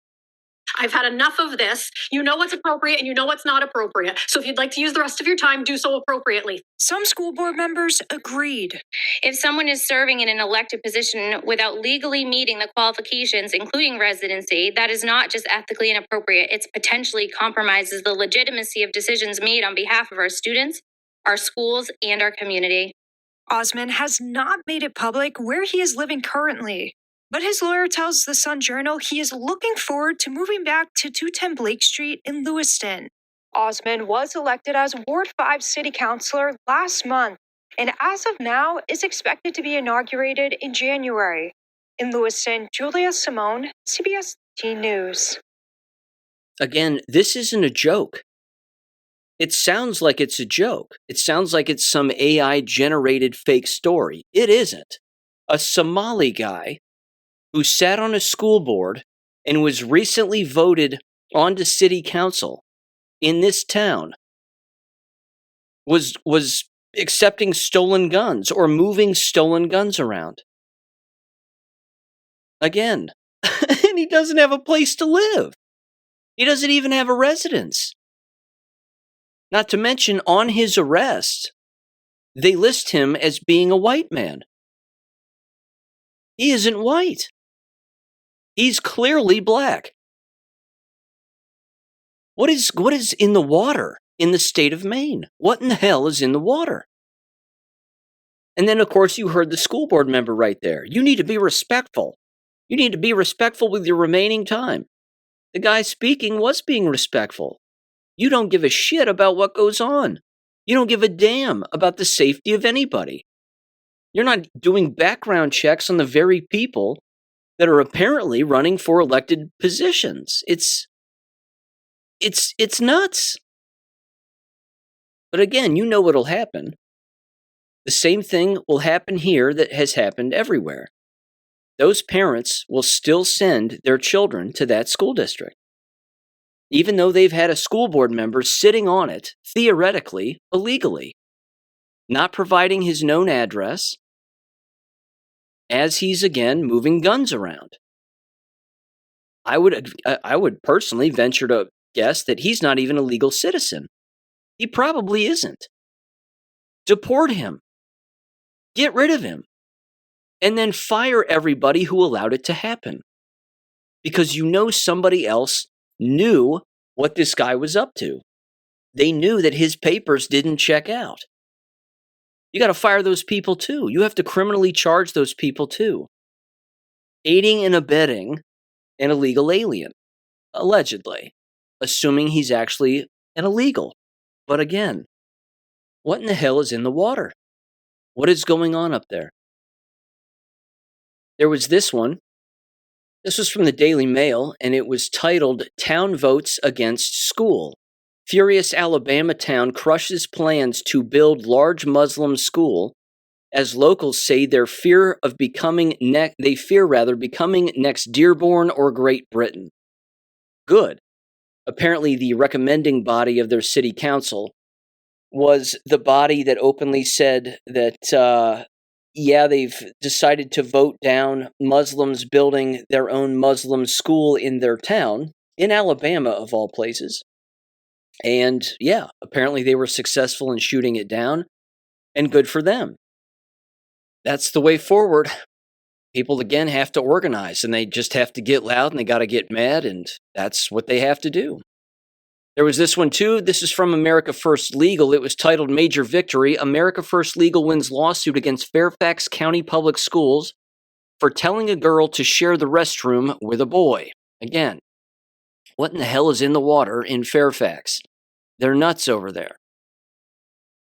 I've had enough of this. You know what's appropriate and you know what's not appropriate. So if you'd like to use the rest of your time, do so appropriately. Some school board members agreed. If someone is serving in an elected position without legally meeting the qualifications, including residency, that is not just ethically inappropriate. It potentially compromises the legitimacy of decisions made on behalf of our students, our schools, and our community. Osman has not made it public where he is living currently. But his lawyer tells the Sun Journal he is looking forward to moving back to 210 Blake Street in Lewiston. Osman was elected as Ward 5 City Councilor last month, and as of now is expected to be inaugurated in January. In Lewiston, Julia Simone, CBS 13 News. Again, this isn't a joke. It sounds like it's a joke. It sounds like it's some AI-generated fake story. It isn't. A Somali guy who sat on a school board and was recently voted onto city council in this town was accepting stolen guns or moving stolen guns around. Again, and he doesn't have a place to live. He doesn't even have a residence. Not to mention, on his arrest, they list him as being a white man. He isn't white. He's clearly black. What is in the water in the state of Maine? What in the hell is in the water? And then, of course, you heard the school board member right there. You need to be respectful. You need to be respectful with your remaining time. The guy speaking was being respectful. You don't give a shit about what goes on. You don't give a damn about the safety of anybody. You're not doing background checks on the very people that are apparently running for elected positions. It's nuts. But again, you know what'll happen. The same thing will happen here that has happened everywhere. Those parents will still send their children to that school district, even though they've had a school board member sitting on it, theoretically, illegally, not providing his known address, as he's again moving guns around. I would personally venture to guess that he's not even a legal citizen. He probably isn't. Deport him. Get rid of him. And then fire everybody who allowed it to happen. Because you know somebody else knew what this guy was up to. They knew that his papers didn't check out. You got to fire those people too. You have to criminally charge those people too. Aiding and abetting an illegal alien, allegedly, assuming he's actually an illegal. But again, what in the hell is in the water? What is going on up there? There was this one. This was from the Daily Mail, and it was titled, "Town Votes Against School. Furious Alabama town crushes plans to build large Muslim school as locals say they fear becoming next Dearborn or Great Britain. Good. Apparently, the recommending body of their city council was the body that openly said that, they've decided to vote down Muslims building their own Muslim school in their town, in Alabama of all places. And apparently they were successful in shooting it down, and good for them. That's the way forward. People, again, have to organize, and they just have to get loud, and they got to get mad, and that's what they have to do. There was this one, too. This is from America First Legal. It was titled Major Victory. America First Legal wins lawsuit against Fairfax County Public Schools for telling a girl to share the restroom with a boy. Again, what in the hell is in the water in Fairfax? They're nuts over there.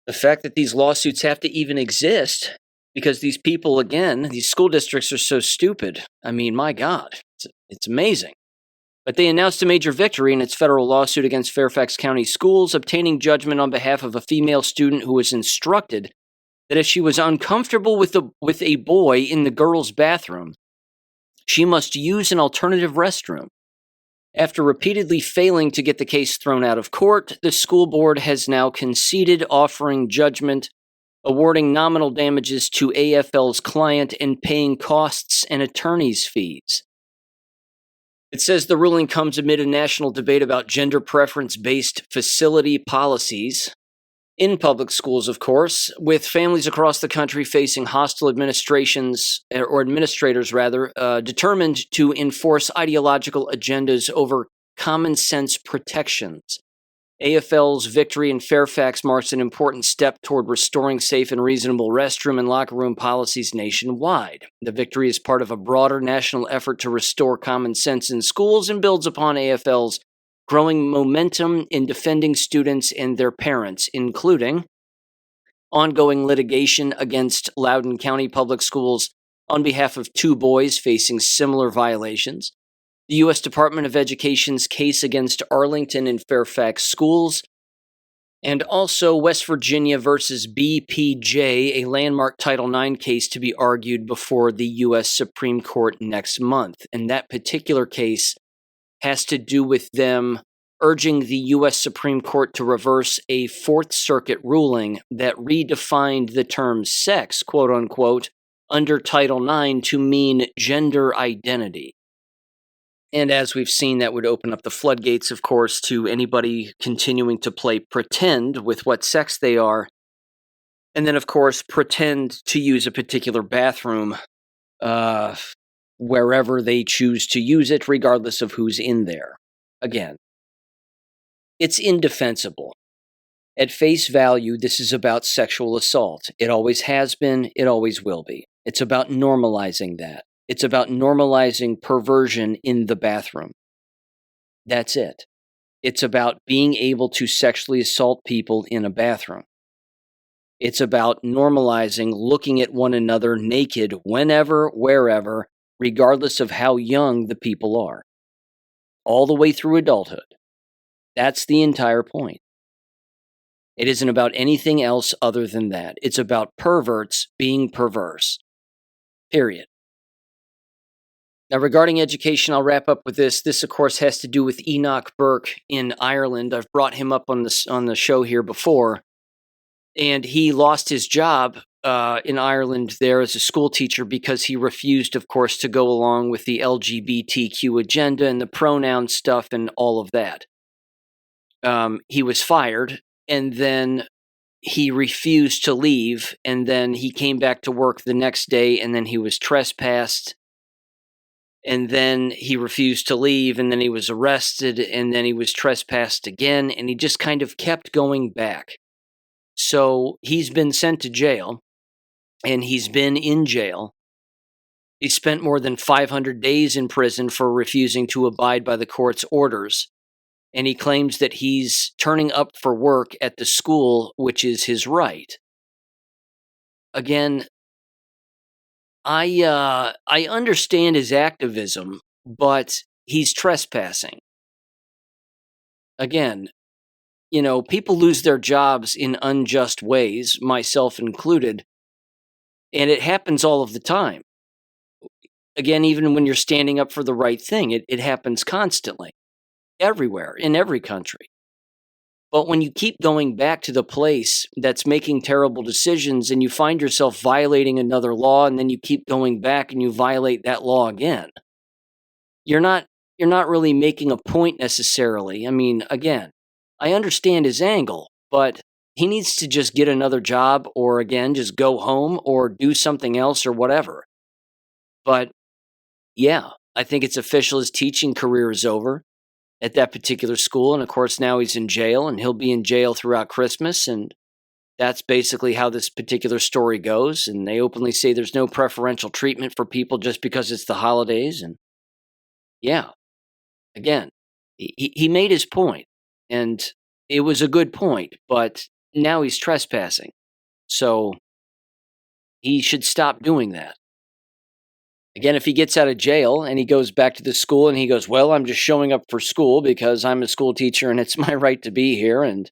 The fact that these lawsuits have to even exist because these people, again, these school districts are so stupid. I mean, my God, it's amazing. But they announced a major victory in its federal lawsuit against Fairfax County schools, obtaining judgment on behalf of a female student who was instructed that if she was uncomfortable with a boy in the girls' bathroom, she must use an alternative restroom. After repeatedly failing to get the case thrown out of court, the school board has now conceded, offering judgment, awarding nominal damages to AFL's client and paying costs and attorney's fees. It says the ruling comes amid a national debate about gender preference-based facility policies in public schools, of course, with families across the country facing hostile administrators determined to enforce ideological agendas over common sense protections. AFL's victory in Fairfax marks an important step toward restoring safe and reasonable restroom and locker room policies nationwide. The victory is part of a broader national effort to restore common sense in schools and builds upon AFL's growing momentum in defending students and their parents, including ongoing litigation against Loudoun County Public Schools on behalf of 2 boys facing similar violations, the U.S. Department of Education's case against Arlington and Fairfax schools, and also West Virginia versus BPJ, a landmark Title IX case to be argued before the U.S. Supreme Court next month. And that particular case has to do with them urging the U.S. Supreme Court to reverse a Fourth Circuit ruling that redefined the term sex, quote unquote, under Title IX to mean gender identity. And as we've seen, that would open up the floodgates, of course, to anybody continuing to play pretend with what sex they are. And then, of course, pretend to use a particular bathroom wherever they choose to use it, regardless of who's in there. Again, it's indefensible. At face value, this is about sexual assault. It always has been, it always will be. It's about normalizing that. It's about normalizing perversion in the bathroom. That's it. It's about being able to sexually assault people in a bathroom. It's about normalizing looking at one another naked whenever, wherever, regardless of how young the people are. All the way through adulthood. That's the entire point. It isn't about anything else other than that. It's about perverts being perverse. Period. Now, regarding education, I'll wrap up with this. This, of course, has to do with Enoch Burke in Ireland. I've brought him up on the show here before. And he lost his job in Ireland there as a school teacher because he refused, of course, to go along with the LGBTQ agenda and the pronoun stuff and all of that. He was fired, and then he refused to leave, and then he came back to work the next day, and then he was trespassed. And then he refused to leave, and then he was arrested, and then he was trespassed again, and he just kind of kept going back. So he's been sent to jail, and he's been in jail. He spent more than 500 days in prison for refusing to abide by the court's orders, and he claims that he's turning up for work at the school, which is his right. Again, I understand his activism, but he's trespassing. Again, you know, people lose their jobs in unjust ways, myself included. And it happens all of the time. Again, even when you're standing up for the right thing, it happens constantly, everywhere, in every country. But when you keep going back to the place that's making terrible decisions and you find yourself violating another law, and then you keep going back and you violate that law again, you're not really making a point necessarily. I mean, again, I understand his angle, but he needs to just get another job, or again, just go home or do something else or whatever. But yeah, I think it's official. His teaching career is over at that particular school. And of course, now he's in jail, and he'll be in jail throughout Christmas. And that's basically how this particular story goes. And they openly say there's no preferential treatment for people just because it's the holidays. And yeah, again, he made his point, and it was a good point, but now he's trespassing. So he should stop doing that. Again, if he gets out of jail and he goes back to the school and he goes, well, I'm just showing up for school because I'm a school teacher and it's my right to be here and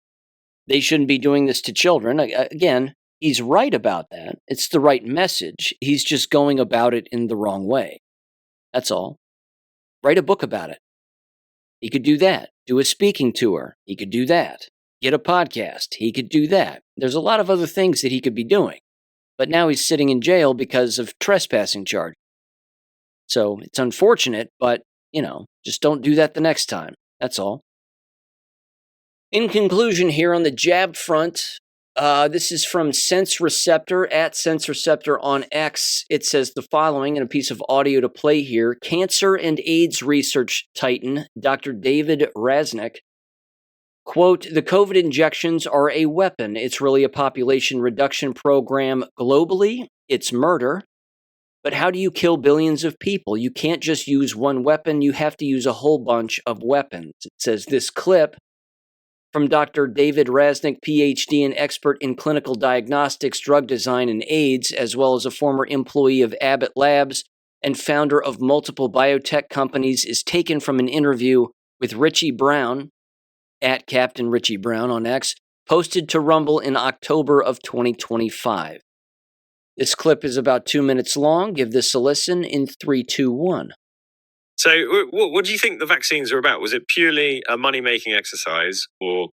they shouldn't be doing this to children. Again, he's right about that. It's the right message. He's just going about it in the wrong way. That's all. Write a book about it. He could do that. Do a speaking tour. He could do that. Get a podcast. He could do that. There's a lot of other things that he could be doing. But now he's sitting in jail because of trespassing charges. So it's unfortunate, but, just don't do that the next time. That's all. In conclusion, here on the jab front, this is from Sense Receptor, at Sense Receptor on X. It says the following, in a piece of audio to play here. Cancer and AIDS research titan, Dr. David Raznick, quote, the COVID injections are a weapon. It's really a population reduction program globally. It's murder. But how do you kill billions of people? You can't just use one weapon. You have to use a whole bunch of weapons. It says this clip from Dr. David Raznick, PhD and expert in clinical diagnostics, drug design, and AIDS, as well as a former employee of Abbott Labs and founder of multiple biotech companies, is taken from an interview with Richie Brown, at Captain Richie Brown on X, posted to Rumble in October of 2025. This clip is about 2 minutes long. Give this a listen in 3, 2, 1. So what do you think the vaccines are about? Was it purely a money-making exercise, or?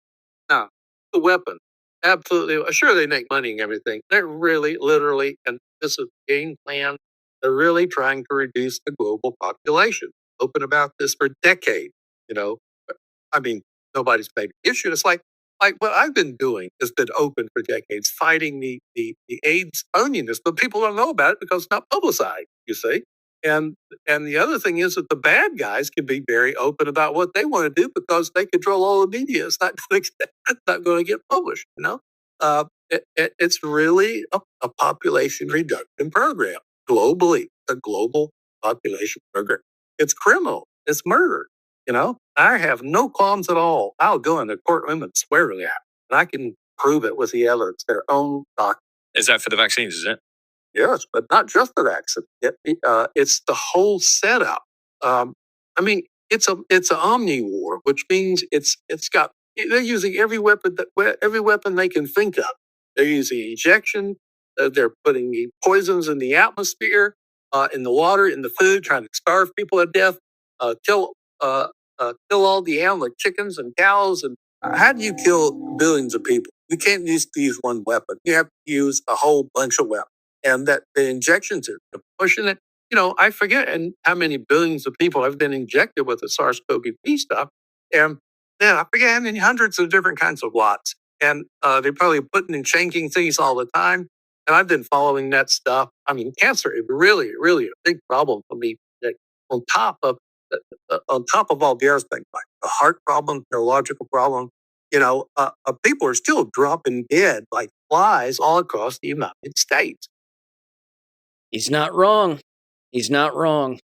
No, the weapon. Absolutely. Sure, they make money and everything. They're really, literally, and this is a game plan, they're really trying to reduce the global population. Open about this for decades, I mean, nobody's made an issue. It's like what I've been doing has been open for decades, fighting the AIDS phoniness, but people don't know about it because it's not publicized, you see. And the other thing is that the bad guys can be very open about what they want to do because they control all the media. It's not going to get published, It's really a population reduction program globally, a global population program. It's criminal. It's murder. I have no qualms at all. I'll go in the courtroom and swear to that. And I can prove it with the evidence, their own doctor. Is that for the vaccines, is it? Yes, but not just the vaccine. It's the whole setup. It's an omni-war, which means they're using every weapon they can think of. They're using injection. They're putting the poisons in the atmosphere, in the water, in the food, trying to starve people to death, kill all the animals, like chickens and cows. And how do you kill billions of people? You can't just use one weapon. You have to use a whole bunch of weapons. And that the injections are pushing it. I forget and how many billions of people have been injected with the SARS-CoV-2 stuff. And then I forget how many hundreds of different kinds of lots. And they're probably putting and changing things all the time. And I've been following that stuff. I mean, cancer is really, really a big problem for me. On top of all the other things, like the heart problem, neurological problem, people are still dropping dead like flies all across the United States. He's not wrong. He's not wrong.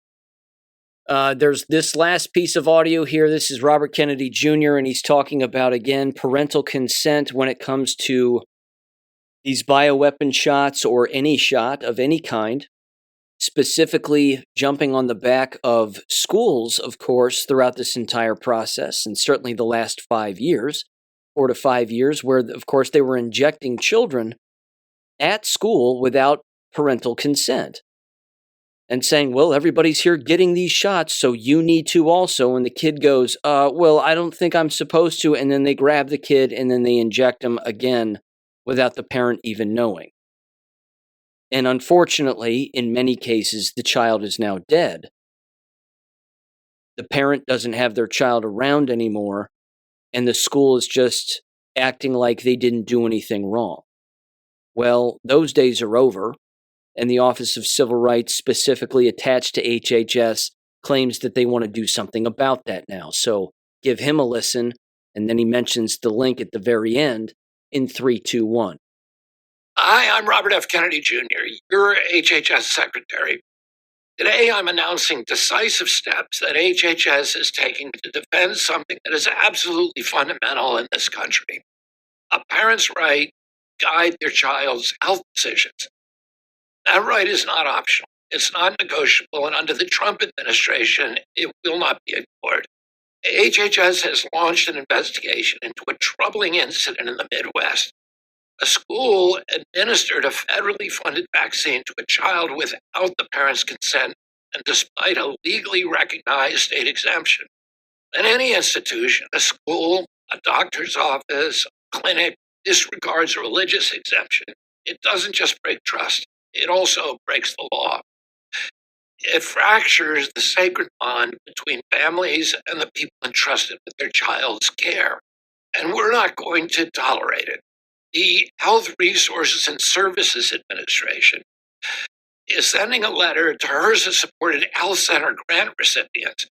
There's this last piece of audio here. This is Robert Kennedy Jr., and he's talking about, again, parental consent when it comes to these bioweapon shots or any shot of any kind, specifically jumping on the back of schools, of course, throughout this entire process, and certainly the last 5 years, 4 to 5 years, where, of course, they were injecting children at school without parental consent and saying, well, everybody's here getting these shots, so you need to also. And the kid goes, well, I don't think I'm supposed to. And then they grab the kid and then they inject him again without the parent even knowing. And unfortunately, in many cases, the child is now dead. The parent doesn't have their child around anymore, and the school is just acting like they didn't do anything wrong. Well, those days are over, and the Office of Civil Rights, specifically attached to HHS, claims that they want to do something about that now. So give him a listen, and then he mentions the link at the very end in 3, 2, 1. Hi, I'm Robert F. Kennedy Jr., your HHS Secretary. Today, I'm announcing decisive steps that HHS is taking to defend something that is absolutely fundamental in this country: a parent's right to guide their child's health decisions. That right is not optional. It's not negotiable, and under the Trump administration, it will not be ignored. HHS has launched an investigation into a troubling incident in the Midwest. A school administered a federally funded vaccine to a child without the parent's consent and despite a legally recognized state exemption. In any institution, a school, a doctor's office, a clinic, disregards a religious exemption, it doesn't just break trust, it also breaks the law. It fractures the sacred bond between families and the people entrusted with their child's care. And we're not going to tolerate it. The Health Resources and Services Administration is sending a letter to HRSA-supported health center grant recipients,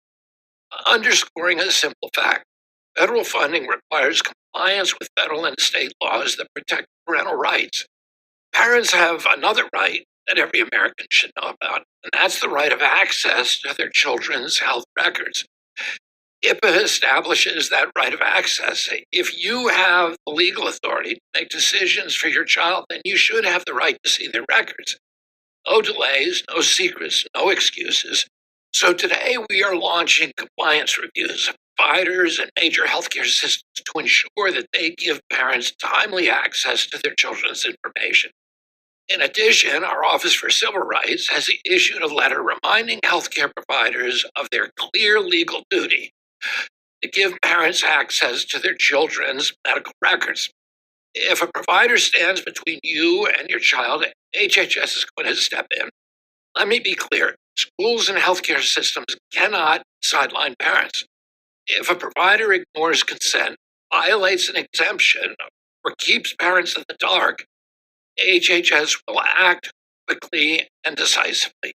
underscoring a simple fact. Federal funding requires compliance with federal and state laws that protect parental rights. Parents have another right that every American should know about, and that's the right of access to their children's health records. HIPAA establishes that right of access. If you have the legal authority to make decisions for your child, then you should have the right to see their records. No delays, no secrets, no excuses. So today we are launching compliance reviews of providers and major healthcare systems to ensure that they give parents timely access to their children's information. In addition, our Office for Civil Rights has issued a letter reminding healthcare providers of their clear legal duty to give parents access to their children's medical records. If a provider stands between you and your child, HHS is going to step in. Let me be clear. Schools and healthcare systems cannot sideline parents. If a provider ignores consent, violates an exemption, or keeps parents in the dark, HHS will act quickly and decisively.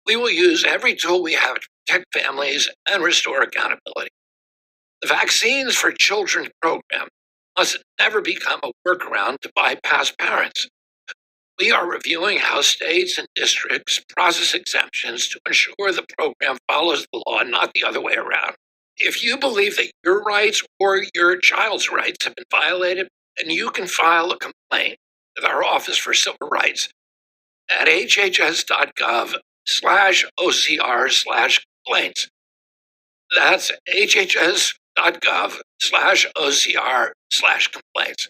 We will use every tool we have to protect families and restore accountability. The Vaccines for Children program must never become a workaround to bypass parents. We are reviewing how states and districts process exemptions to ensure the program follows the law, not the other way around. If you believe that your rights or your child's rights have been violated, then you can file a complaint with our Office for Civil Rights at hhs.gov/OCR/complaints. That's hhs.gov/OCR/complaints.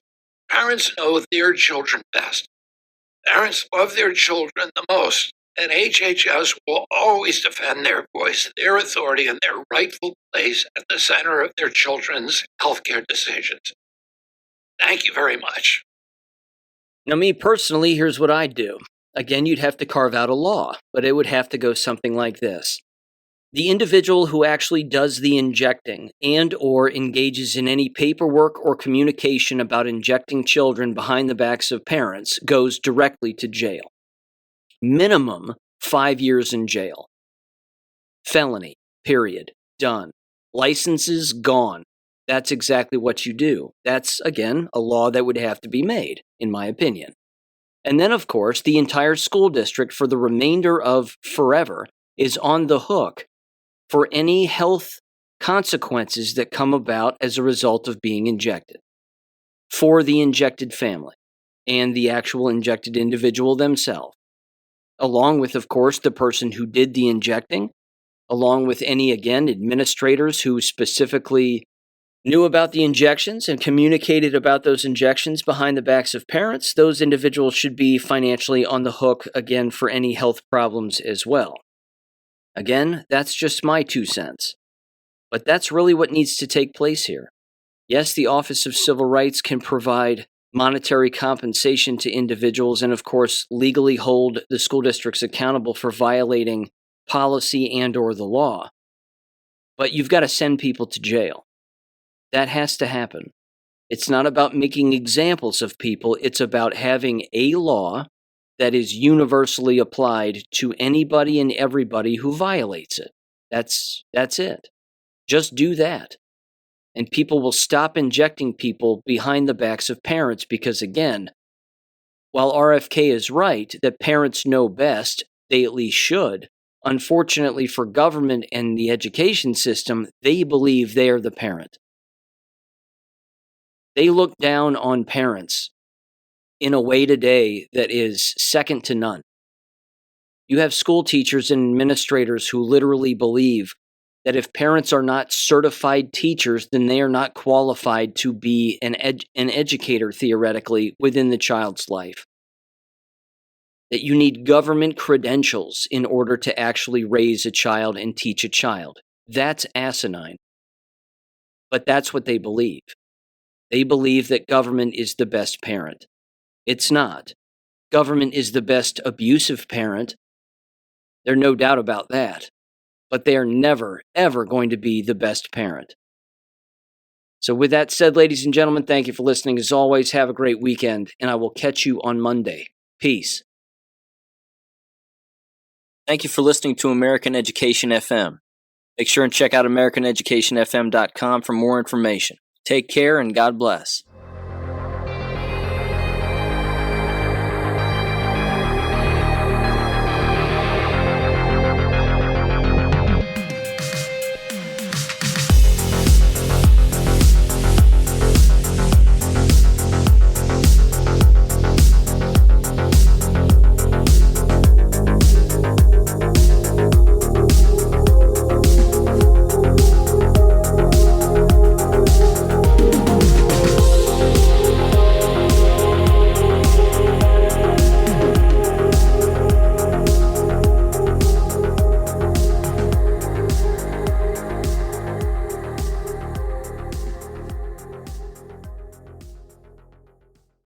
Parents know their children best. Parents love their children the most, and HHS will always defend their voice, their authority, and their rightful place at the center of their children's healthcare decisions. Thank you very much. Now, me personally, here's what I'd do. Again, you'd have to carve out a law, but it would have to go something like this. The individual who actually does the injecting and or engages in any paperwork or communication about injecting children behind the backs of parents goes directly to jail. Minimum 5 years in jail. Felony, period. Done. Licenses gone. That's exactly what you do. That's, again, a law that would have to be made, in my opinion. And then, of course, the entire school district for the remainder of forever is on the hook for any health consequences that come about as a result of being injected for the injected family and the actual injected individual themselves, along with, of course, the person who did the injecting, along with any, again, administrators who specifically knew about the injections and communicated about those injections behind the backs of parents, those individuals should be financially on the hook again for any health problems as well. Again, that's just my 2 cents. But that's really what needs to take place here. Yes, the Office of Civil Rights can provide monetary compensation to individuals and, of course, legally hold the school districts accountable for violating policy and/or the law. But you've got to send people to jail. That has to happen. It's not about making examples of people. It's about having a law that is universally applied to anybody and everybody who violates it. That's it. Just do that. And people will stop injecting people behind the backs of parents because, again, while RFK is right that parents know best, they at least should. Unfortunately for government and the education system, they believe they are the parent. They look down on parents in a way today that is second to none. You have school teachers and administrators who literally believe that if parents are not certified teachers, then they are not qualified to be an educator, theoretically, within the child's life. That you need government credentials in order to actually raise a child and teach a child. That's asinine. But that's what they believe. They believe that government is the best parent. It's not. Government is the best abusive parent. There's no doubt about that. But they are never, ever going to be the best parent. So with that said, ladies and gentlemen, thank you for listening. As always, have a great weekend, and I will catch you on Monday. Peace. Thank you for listening to American Education FM. Make sure and check out AmericanEducationFM.com for more information. Take care and God bless.